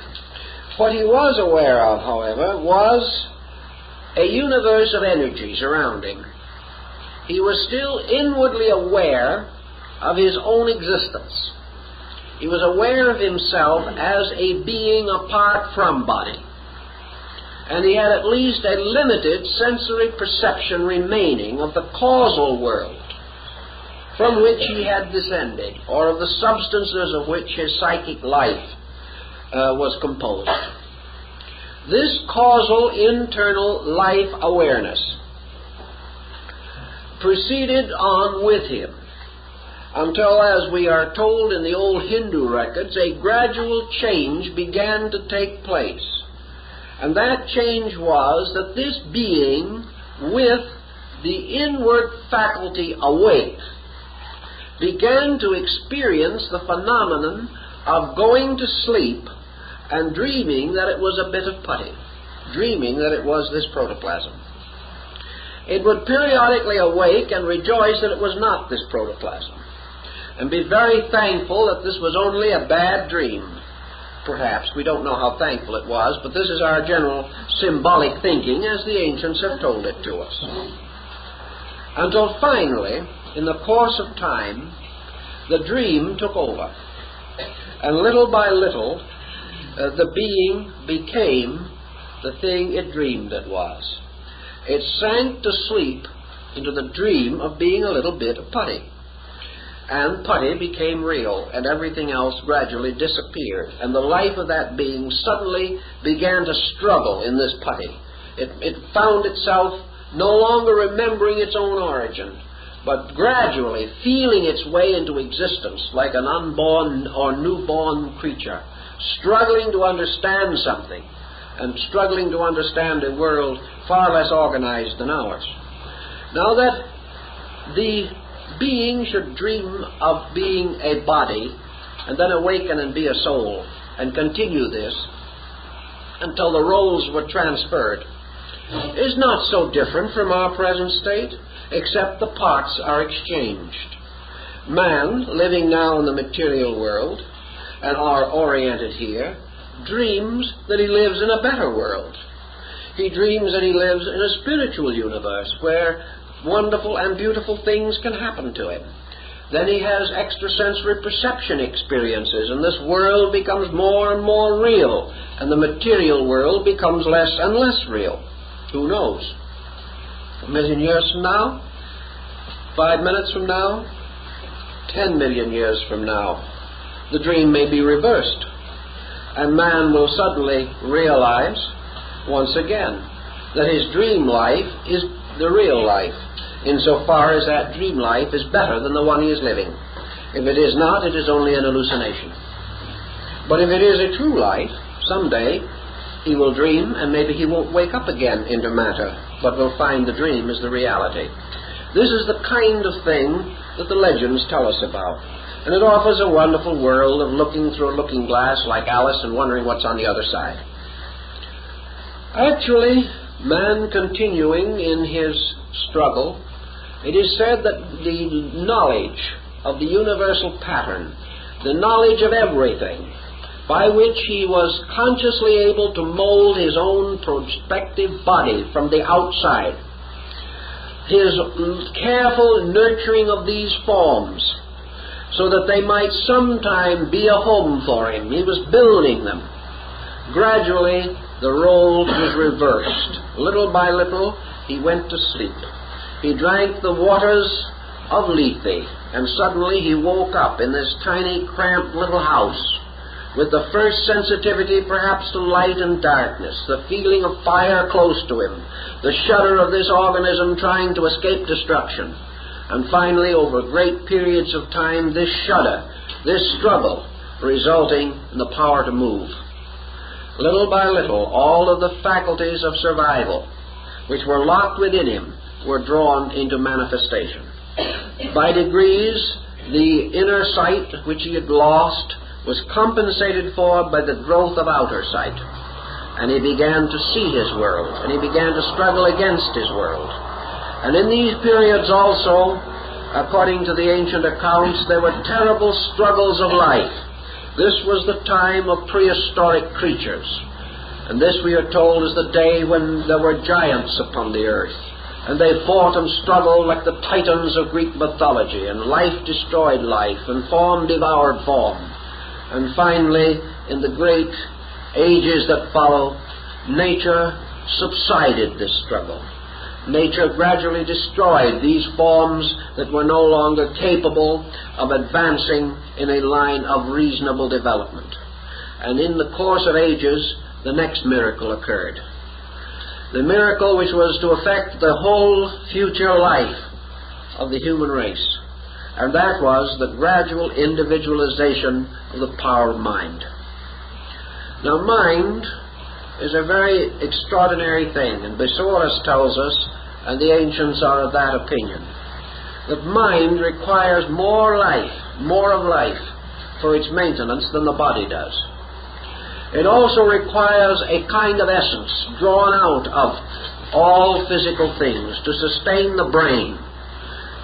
What he was aware of, however, was a universe of energies around him. He was still inwardly aware of his own existence. He was aware of himself as a being apart from body. And he had at least a limited sensory perception remaining of the causal world. from which he had descended, or of the substances of which his psychic life was composed. This causal internal life awareness proceeded on with him until, as we are told in the old Hindu records, a gradual change began to take place. And that change was that this being, with the inward faculty awake, began to experience the phenomenon of going to sleep and dreaming that it was a bit of putty, dreaming that it was this protoplasm. It would periodically awake and rejoice that it was not this protoplasm, and be very thankful that this was only a bad dream. Perhaps. We don't know how thankful it was, but this is our general symbolic thinking as the ancients have told it to us. Until finally, in the course of time, the dream took over. And little by little, the being became the thing it dreamed it was. It sank to sleep into the dream of being a little bit of putty. And putty became real, and everything else gradually disappeared. And the life of that being suddenly began to struggle in this putty. It found itself no longer remembering its own origin, but gradually feeling its way into existence like an unborn or newborn creature, struggling to understand something, and struggling to understand a world far less organized than ours. Now that the being should dream of being a body and then awaken and be a soul and continue this until the roles were transferred is not so different from our present state, except the parts are exchanged. Man, living now in the material world and are oriented here, dreams that he lives in a better world. He dreams that he lives in a spiritual universe where wonderful and beautiful things can happen to him. Then he has extrasensory perception experiences, and this world becomes more and more real, and the material world becomes less and less real. Who knows? 1 million years from now? 5 minutes from now? 10 million years from now? The dream may be reversed, and man will suddenly realize once again that his dream life is the real life, insofar as that dream life is better than the one he is living. If it is not, it is only an hallucination. But if it is a true life, someday he will dream, and maybe he won't wake up again into matter, but will find the dream is the reality. This is the kind of thing that the legends tell us about, and it offers a wonderful world of looking through a looking glass like Alice and wondering what's on the other side. Actually, man continuing in his struggle, it is said that the knowledge of the universal pattern, the knowledge of everything, by which he was consciously able to mold his own prospective body from the outside, his careful nurturing of these forms, so that they might sometime be a home for him. He was building them. Gradually, the role was reversed. Little by little, he went to sleep. He drank the waters of Lethe, and suddenly he woke up in this tiny, cramped little house, with the first sensitivity perhaps to light and darkness, the feeling of fire close to him, the shudder of this organism trying to escape destruction, and finally, over great periods of time, this shudder, this struggle, resulting in the power to move. Little by little, all of the faculties of survival, which were locked within him, were drawn into manifestation. By degrees, the inner sight, which he had lost, was compensated for by the growth of outer sight. And he began to see his world, and he began to struggle against his world. And in these periods also, according to the ancient accounts, there were terrible struggles of life. This was the time of prehistoric creatures. And this, we are told, is the day when there were giants upon the earth. And they fought and struggled like the titans of Greek mythology, and life destroyed life, and form devoured form. And finally, in the great ages that follow, nature subsided this struggle. nature gradually destroyed these forms that were no longer capable of advancing in a line of reasonable development. And in the course of ages, the next miracle occurred. The miracle which was to affect the whole future life of the human race. And that was the gradual individualization of the power of mind. Now, mind is a very extraordinary thing, and Besorus tells us, and the ancients are of that opinion, that mind requires more of life for its maintenance than the body does. It also requires a kind of essence drawn out of all physical things to sustain the brain,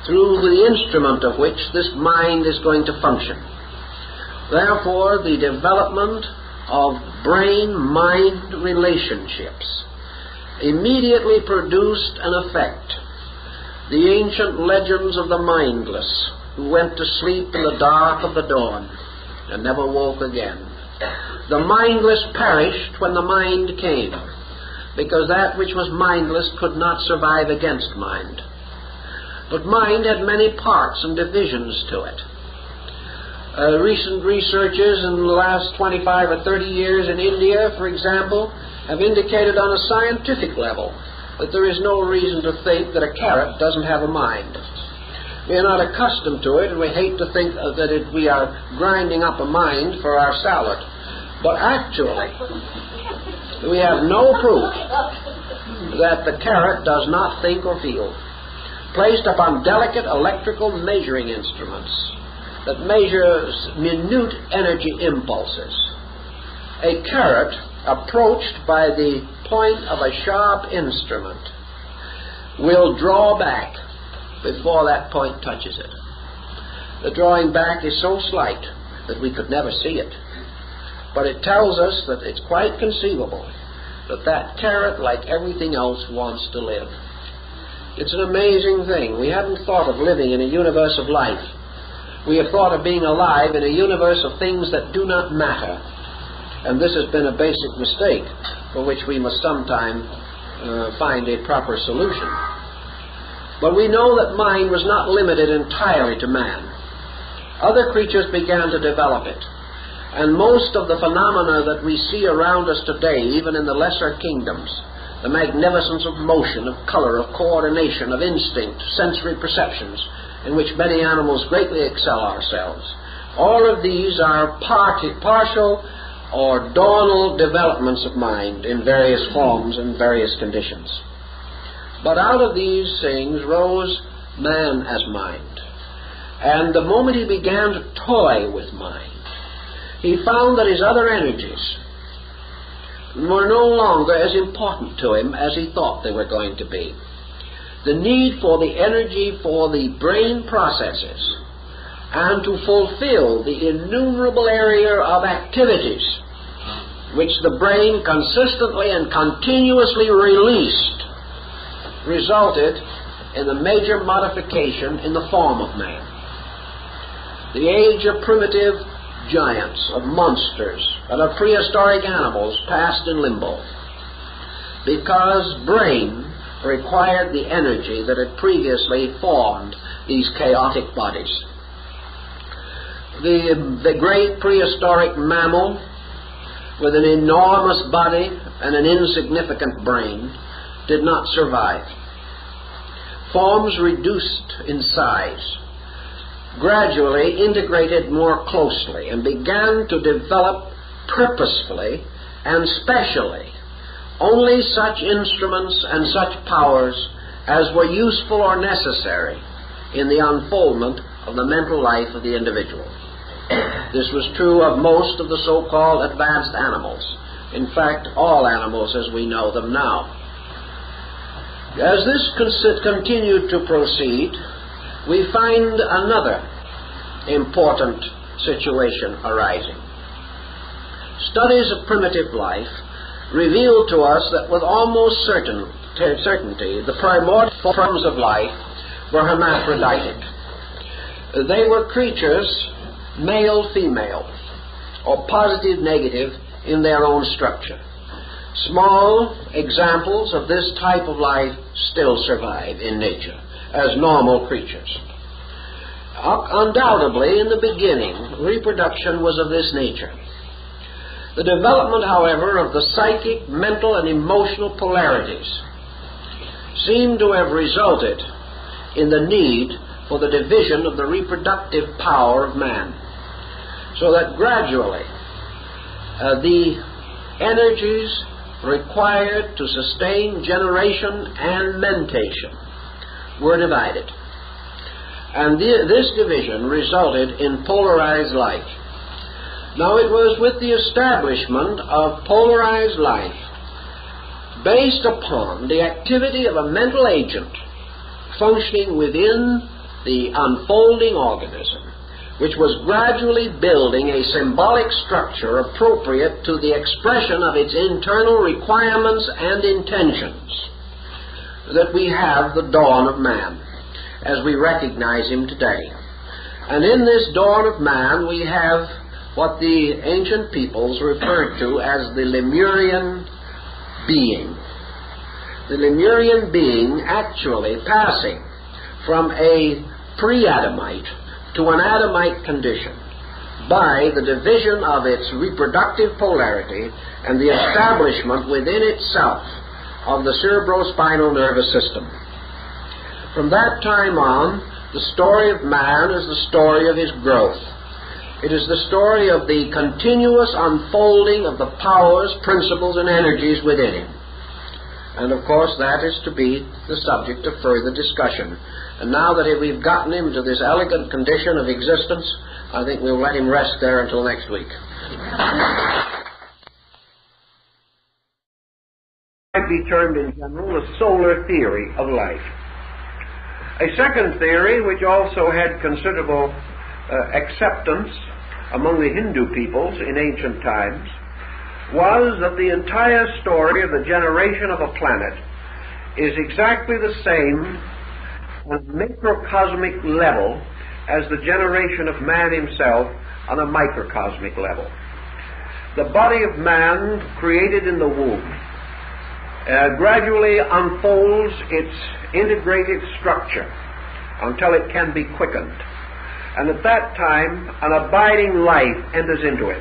through the instrument of which this mind is going to function. Therefore, the development of brain-mind relationships immediately produced an effect. The ancient legends of the mindless who went to sleep in the dark of the dawn and never woke again. The mindless perished when the mind came, because that which was mindless could not survive against mind. But mind had many parts and divisions to it. Recent researches in the last 25 or 30 years in India, for example, have indicated on a scientific level that there is no reason to think that a carrot doesn't have a mind. We are not accustomed to it, and we hate to think that we are grinding up a mind for our salad. But actually, we have no proof that the carrot does not think or feel. Placed upon delicate electrical measuring instruments that measures minute energy impulses, a carrot approached by the point of a sharp instrument will draw back before that point touches it. The drawing back is so slight that we could never see it, but it tells us that it's quite conceivable that that carrot, like everything else, wants to live. It's an amazing thing. We haven't thought of living in a universe of life. We have thought of being alive in a universe of things that do not matter. And this has been a basic mistake for which we must sometime find a proper solution. But we know that mind was not limited entirely to man. Other creatures began to develop it. And most of the phenomena that we see around us today, even in the lesser kingdoms, the magnificence of motion, of color, of coordination, of instinct, sensory perceptions, in which many animals greatly excel ourselves. All of these are partial or dawnal developments of mind in various forms and various conditions. But out of these things rose man as mind. And the moment he began to toy with mind, he found that his other energies were no longer as important to him as he thought they were going to be. The need for the energy for the brain processes and to fulfill the innumerable area of activities which the brain consistently and continuously released resulted in the major modification in the form of man. The age of primitive giants, of monsters, and of prehistoric animals passed in limbo because brain required the energy that had previously formed these chaotic bodies. The great prehistoric mammal with an enormous body and an insignificant brain did not survive. Forms reduced in size gradually integrated more closely and began to develop purposefully and specially only such instruments and such powers as were useful or necessary in the unfoldment of the mental life of the individual. This was true of most of the so-called advanced animals. In fact, all animals as we know them now. As this continued to proceed, we find another important situation arising. Studies of primitive life reveal to us that with almost certainty the primordial forms of life were hermaphroditic. They were creatures, male, female, or positive, negative in their own structure. Small examples of this type of life still survive in nature as normal creatures. Undoubtedly, in the beginning, reproduction was of this nature. The development, however, of the psychic, mental, and emotional polarities seem to have resulted in the need for the division of the reproductive power of man, so that gradually the energies required to sustain generation and mentation were divided. And this division resulted in polarized life. Now, it was with the establishment of polarized life based upon the activity of a mental agent functioning within the unfolding organism, which was gradually building a symbolic structure appropriate to the expression of its internal requirements and intentions, that we have the dawn of man as we recognize him today. And in this dawn of man we have what the ancient peoples referred to as the Lemurian being. The Lemurian being actually passing from a pre-Adamite to an Adamite condition by the division of its reproductive polarity and the establishment within itself of the cerebrospinal nervous system. From that time on, the story of man is the story of his growth. It is the story of the continuous unfolding of the powers, principles, and energies within him. And of course, that is to be the subject of further discussion. And now that we've gotten him to this elegant condition of existence, I think we'll let him rest there until next week. Might be termed in general the solar theory of life. A second theory, which also had considerable acceptance among the Hindu peoples in ancient times, was that the entire story of the generation of a planet is exactly the same on a microcosmic level as the generation of man himself on a microcosmic level. The body of man created in the womb gradually unfolds its integrated structure until it can be quickened. And at that time, an abiding life enters into it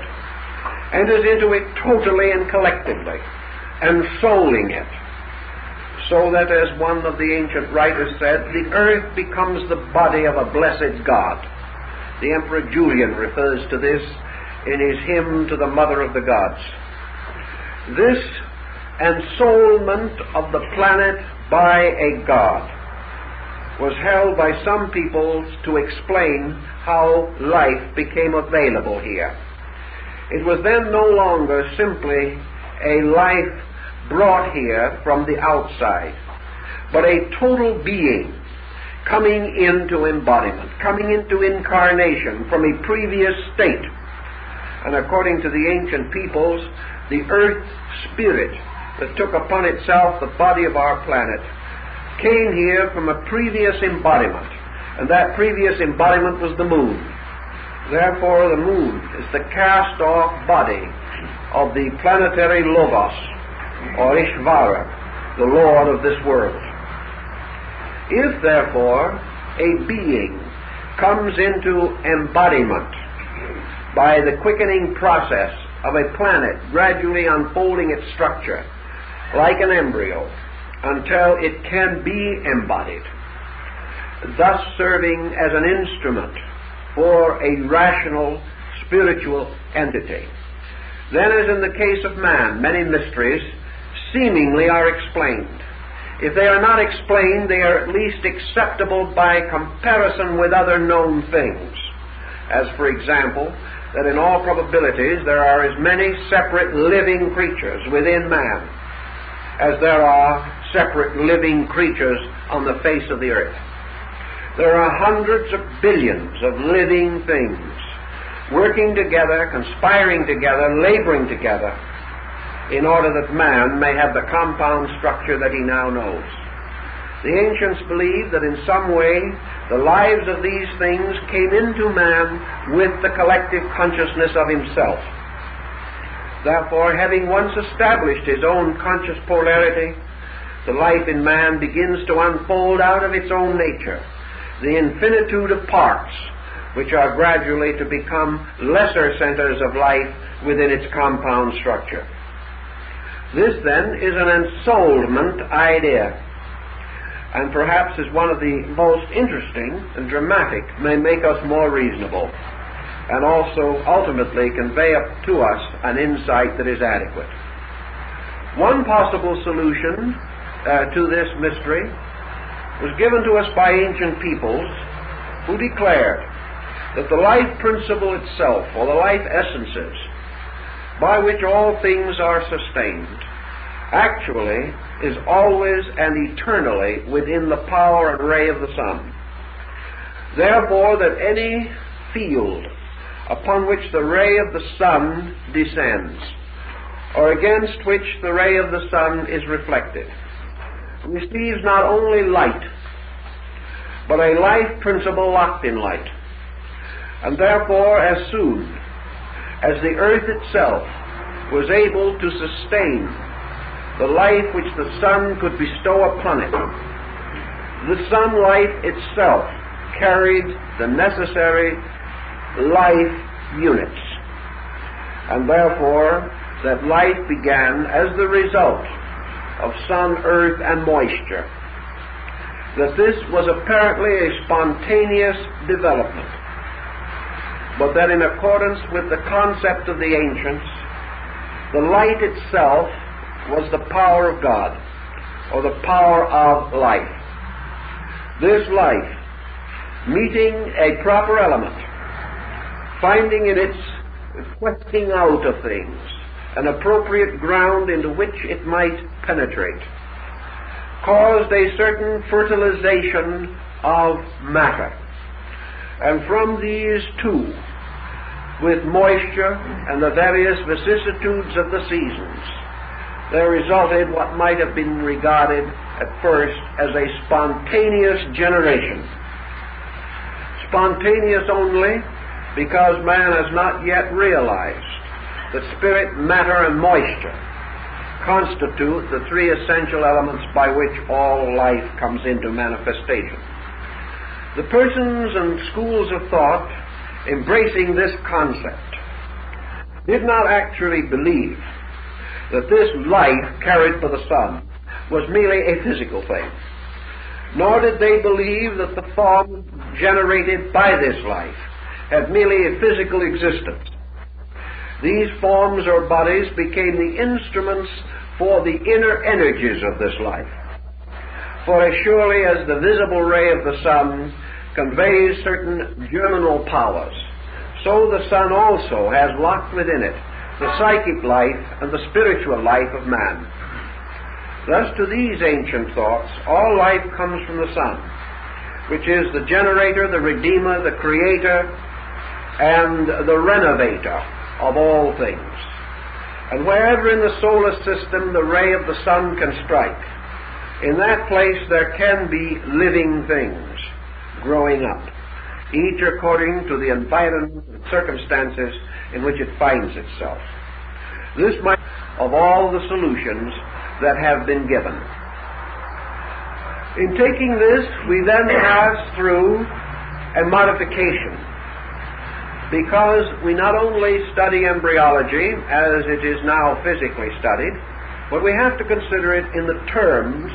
totally and collectively, ensouling it, so that, as one of the ancient writers said, the earth becomes the body of a blessed God. The Emperor Julian refers to this in his hymn to the Mother of the Gods. This ensoulement of the planet by a God was held by some people to explain how life became available here. It was then no longer simply a life brought here from the outside, but a total being coming into embodiment, coming into incarnation from a previous state. And according to the ancient peoples, the earth spirit that took upon itself the body of our planet came here from a previous embodiment, and that previous embodiment was the moon. Therefore, the moon is the cast-off body of the planetary Logos, or Ishvara, the Lord of this world. If, therefore, a being comes into embodiment by the quickening process of a planet gradually unfolding its structure, like an embryo, until it can be embodied, thus serving as an instrument for a rational spiritual entity, then, as in the case of man, many mysteries seemingly are explained. If they are not explained, they are at least acceptable by comparison with other known things, as, for example, that in all probabilities there are as many separate living creatures within man as there are separate living creatures on the face of the earth. There are hundreds of billions of living things working together, conspiring together, laboring together in order that man may have the compound structure that he now knows. The ancients believed that in some way the lives of these things came into man with the collective consciousness of himself. Therefore, having once established his own conscious polarity, the life in man begins to unfold out of its own nature the infinitude of parts which are gradually to become lesser centers of life within its compound structure. This, then, is an ensoulment idea, and perhaps is one of the most interesting and dramatic, may make us more reasonable, and also ultimately convey up to us an insight that is adequate. One possible solution to this mystery was given to us by ancient peoples who declared that the life principle itself, or the life essences, by which all things are sustained, actually is always and eternally within the power and ray of the sun. Therefore, that any field upon which the ray of the sun descends, or against which the ray of the sun is reflected, receives not only light, but a life principle locked in light. And therefore, as soon as the earth itself was able to sustain the life which the sun could bestow upon it, the sunlight itself carried the necessary life units. And therefore, that life began as the result of sun, earth, and moisture. That this was apparently a spontaneous development, but that in accordance with the concept of the ancients, the light itself was the power of God, or the power of life. This life, meeting a proper element, finding in its questing out of things an appropriate ground into which it might penetrate, caused a certain fertilization of matter. And from these two, with moisture and the various vicissitudes of the seasons, there resulted what might have been regarded at first as a spontaneous generation. Spontaneous only because man has not yet realized that spirit, matter, and moisture constitute the three essential elements by which all life comes into manifestation. The persons and schools of thought embracing this concept did not actually believe that this life carried by the sun was merely a physical thing, nor did they believe that the form generated by this life had merely a physical existence. These forms or bodies became the instruments for the inner energies of this life. For as surely as the visible ray of the sun conveys certain germinal powers, so the sun also has locked within it the psychic life and the spiritual life of man. Thus, to these ancient thoughts, all life comes from the sun, which is the generator, the redeemer, the creator, and the renovator of all things. And wherever in the solar system the ray of the sun can strike, in that place there can be living things growing up, each according to the environment and circumstances in which it finds itself. This might be of all the solutions that have been given. In taking this, we then pass through a modification, because we not only study embryology as it is now physically studied, but we have to consider it in the terms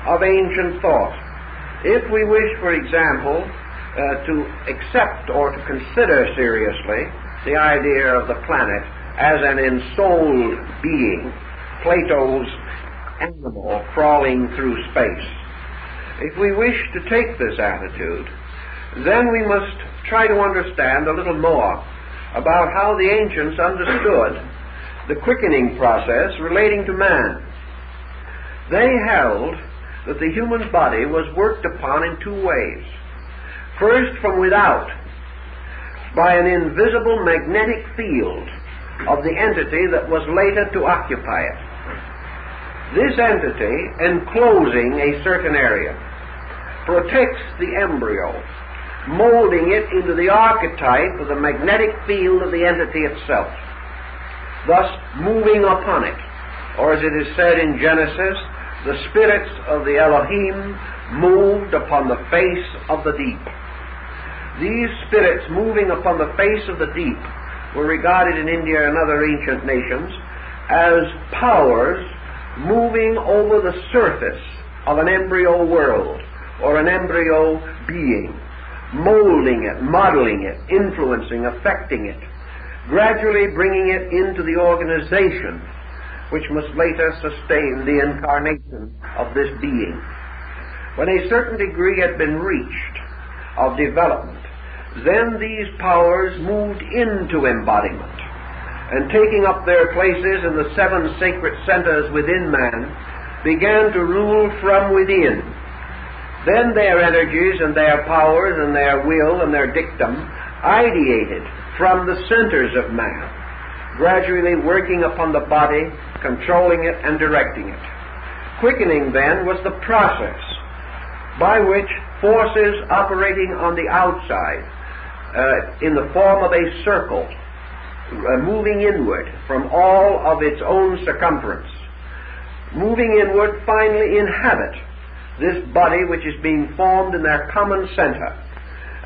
of ancient thought. If we wish, for example, to accept or to consider seriously the idea of the planet as an ensouled being, Plato's animal crawling through space, if we wish to take this attitude, then we must try to understand a little more about how the ancients understood the quickening process relating to man. They held that the human body was worked upon in two ways. First, from without, by an invisible magnetic field of the entity that was later to occupy it. This entity, enclosing a certain area, protects the embryo, molding it into the archetype of the magnetic field of the entity itself. thus moving upon it. Or as it is said in Genesis, the spirits of the Elohim moved upon the face of the deep. These spirits moving upon the face of the deep were regarded in India and other ancient nations as powers moving over the surface of an embryo world or an embryo being, molding it, modeling it, influencing, affecting it, gradually bringing it into the organization which must later sustain the incarnation of this being. When a certain degree had been reached of development, then these powers moved into embodiment, and taking up their places in the 7 sacred centers within man, began to rule from within. Then their energies and their powers and their will and their dictum ideated from the centers of man, gradually working upon the body, controlling it and directing it. Quickening then was the process by which forces operating on the outside, in the form of a circle, moving inward from all of its own circumference, moving inward, finally inhabit this body which is being formed in their common center.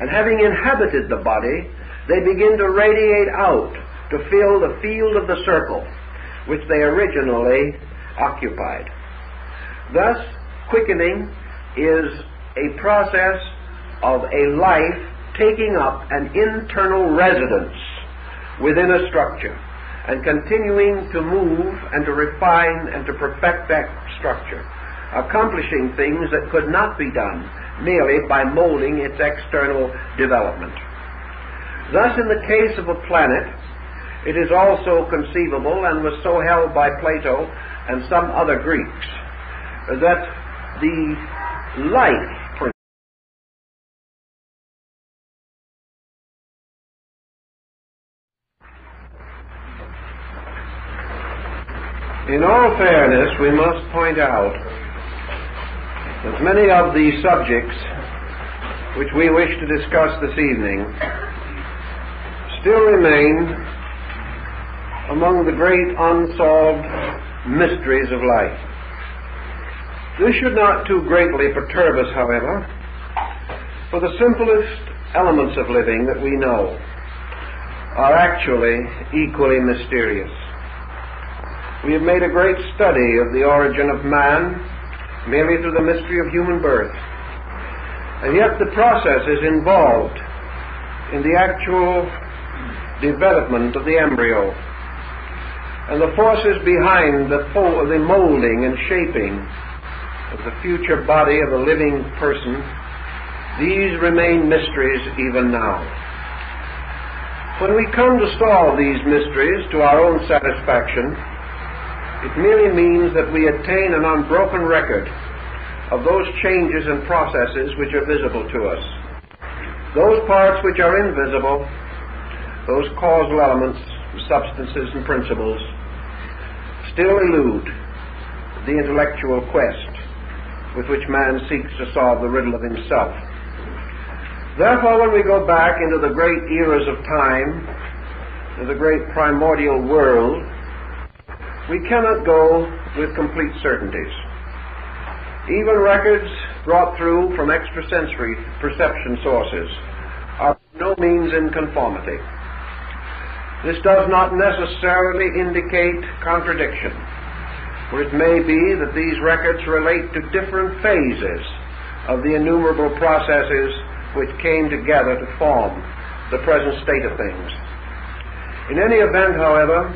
And having inhabited the body, they begin to radiate out to fill the field of the circle which they originally occupied. Thus, quickening is a process of a life taking up an internal residence within a structure and continuing to move and to refine and to perfect that structure, accomplishing things that could not be done merely by molding its external development. Thus, in the case of a planet, it is also conceivable, and was so held by Plato and some other Greeks, that the life In all fairness, we must point out that many of the subjects which we wish to discuss this evening still remain among the great unsolved mysteries of life. This should not too greatly perturb us, however, for the simplest elements of living that we know are actually equally mysterious. We have made a great study of the origin of man merely through the mystery of human birth. And yet the processes involved in the actual development of the embryo and the forces behind the molding and shaping of the future body of a living person, these remain mysteries even now. When we come to solve these mysteries to our own satisfaction, it merely means that we attain an unbroken record of those changes and processes which are visible to us. Those parts which are invisible, those causal elements, substances and principles, still elude the intellectual quest with which man seeks to solve the riddle of himself. Therefore, when we go back into the great eras of time, to the great primordial world, we cannot go with complete certainties. Even records brought through from extrasensory perception sources are by no means in conformity. This does not necessarily indicate contradiction, for it may be that these records relate to different phases of the innumerable processes which came together to form the present state of things. In any event, however,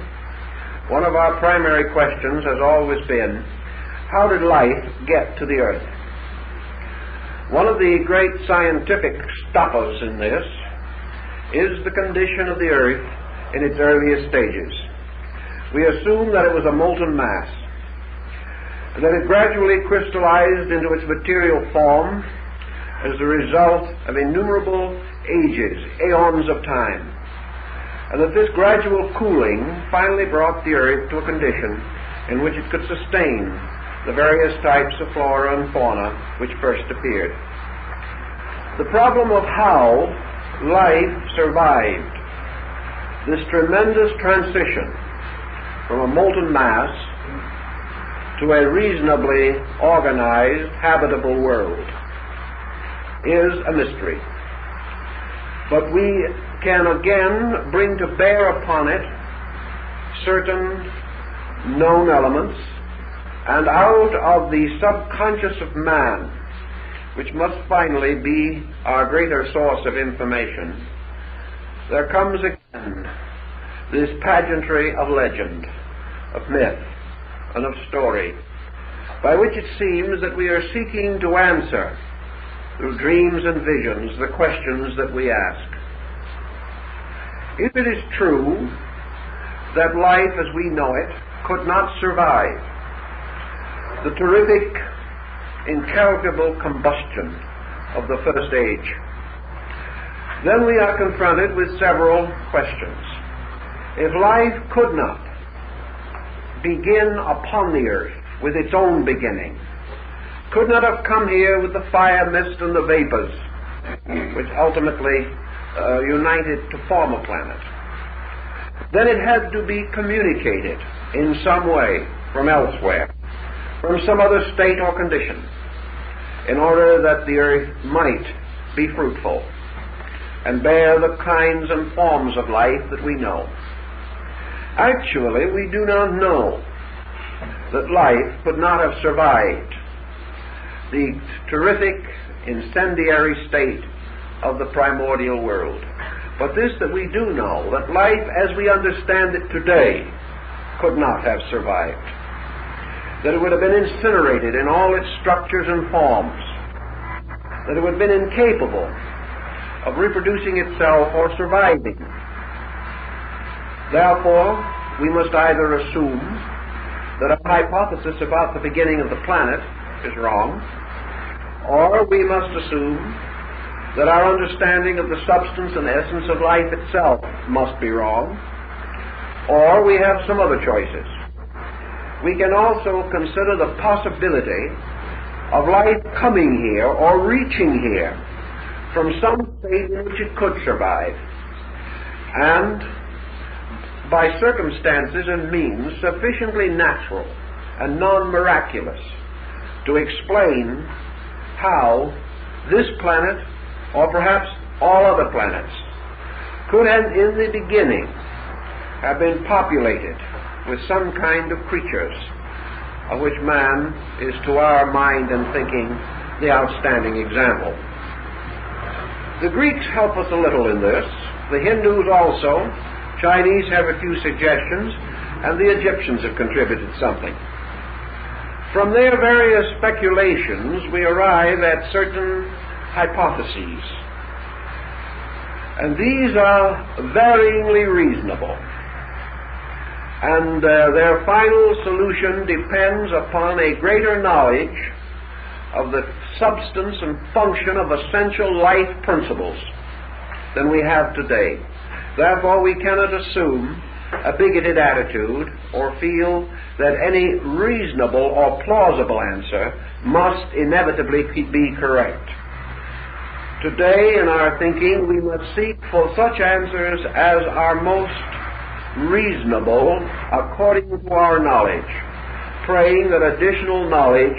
one of our primary questions has always been, how did life get to the earth? One of the great scientific stoppers in this is the condition of the earth in its earliest stages. We assume that it was a molten mass, and that it gradually crystallized into its material form as a result of innumerable ages, aeons of time, and that this gradual cooling finally brought the earth to a condition in which it could sustain the various types of flora and fauna which first appeared. The problem of how life survived this tremendous transition from a molten mass to a reasonably organized, habitable world is a mystery. But we can again bring to bear upon it certain known elements, and out of the subconscious of man, which must finally be our greater source of information, there comes again this pageantry of legend, of myth, and of story, by which it seems that we are seeking to answer, through dreams and visions, the questions that we ask. If it is true that life as we know it could not survive the terrific, incalculable combustion of the first age, then we are confronted with several questions. If life could not begin upon the earth with its own beginning, could not have come here with the fire, mist, and the vapors which ultimately united to form a planet, then it had to be communicated in some way from elsewhere, from some other state or condition, in order that the earth might be fruitful and bear the kinds and forms of life that we know. Actually, we do not know that life could not have survived the terrific incendiary state of the primordial world. But this that we do know, that life as we understand it today could not have survived. That it would have been incinerated in all its structures and forms. That it would have been incapable of reproducing itself or surviving. Therefore, we must either assume that our hypothesis about the beginning of the planet is wrong, or we must assume that our understanding of the substance and essence of life itself must be wrong, or we have some other choices. We can also consider the possibility of life coming here or reaching here from some state in which it could survive, and by circumstances and means sufficiently natural and non-miraculous to explain how this planet, or perhaps all other planets, could have in the beginning have been populated with some kind of creatures, of which man is to our mind and thinking the outstanding example. The Greeks help us a little in this, the Hindus also, Chinese have a few suggestions, and the Egyptians have contributed something. From their various speculations, we arrive at certain hypotheses, and these are varyingly reasonable, and their final solution depends upon a greater knowledge of the substance and function of essential life principles than we have today. Therefore, we cannot assume a bigoted attitude or feel that any reasonable or plausible answer must inevitably be correct. Today, in our thinking, we must seek for such answers as are most reasonable according to our knowledge, praying that additional knowledge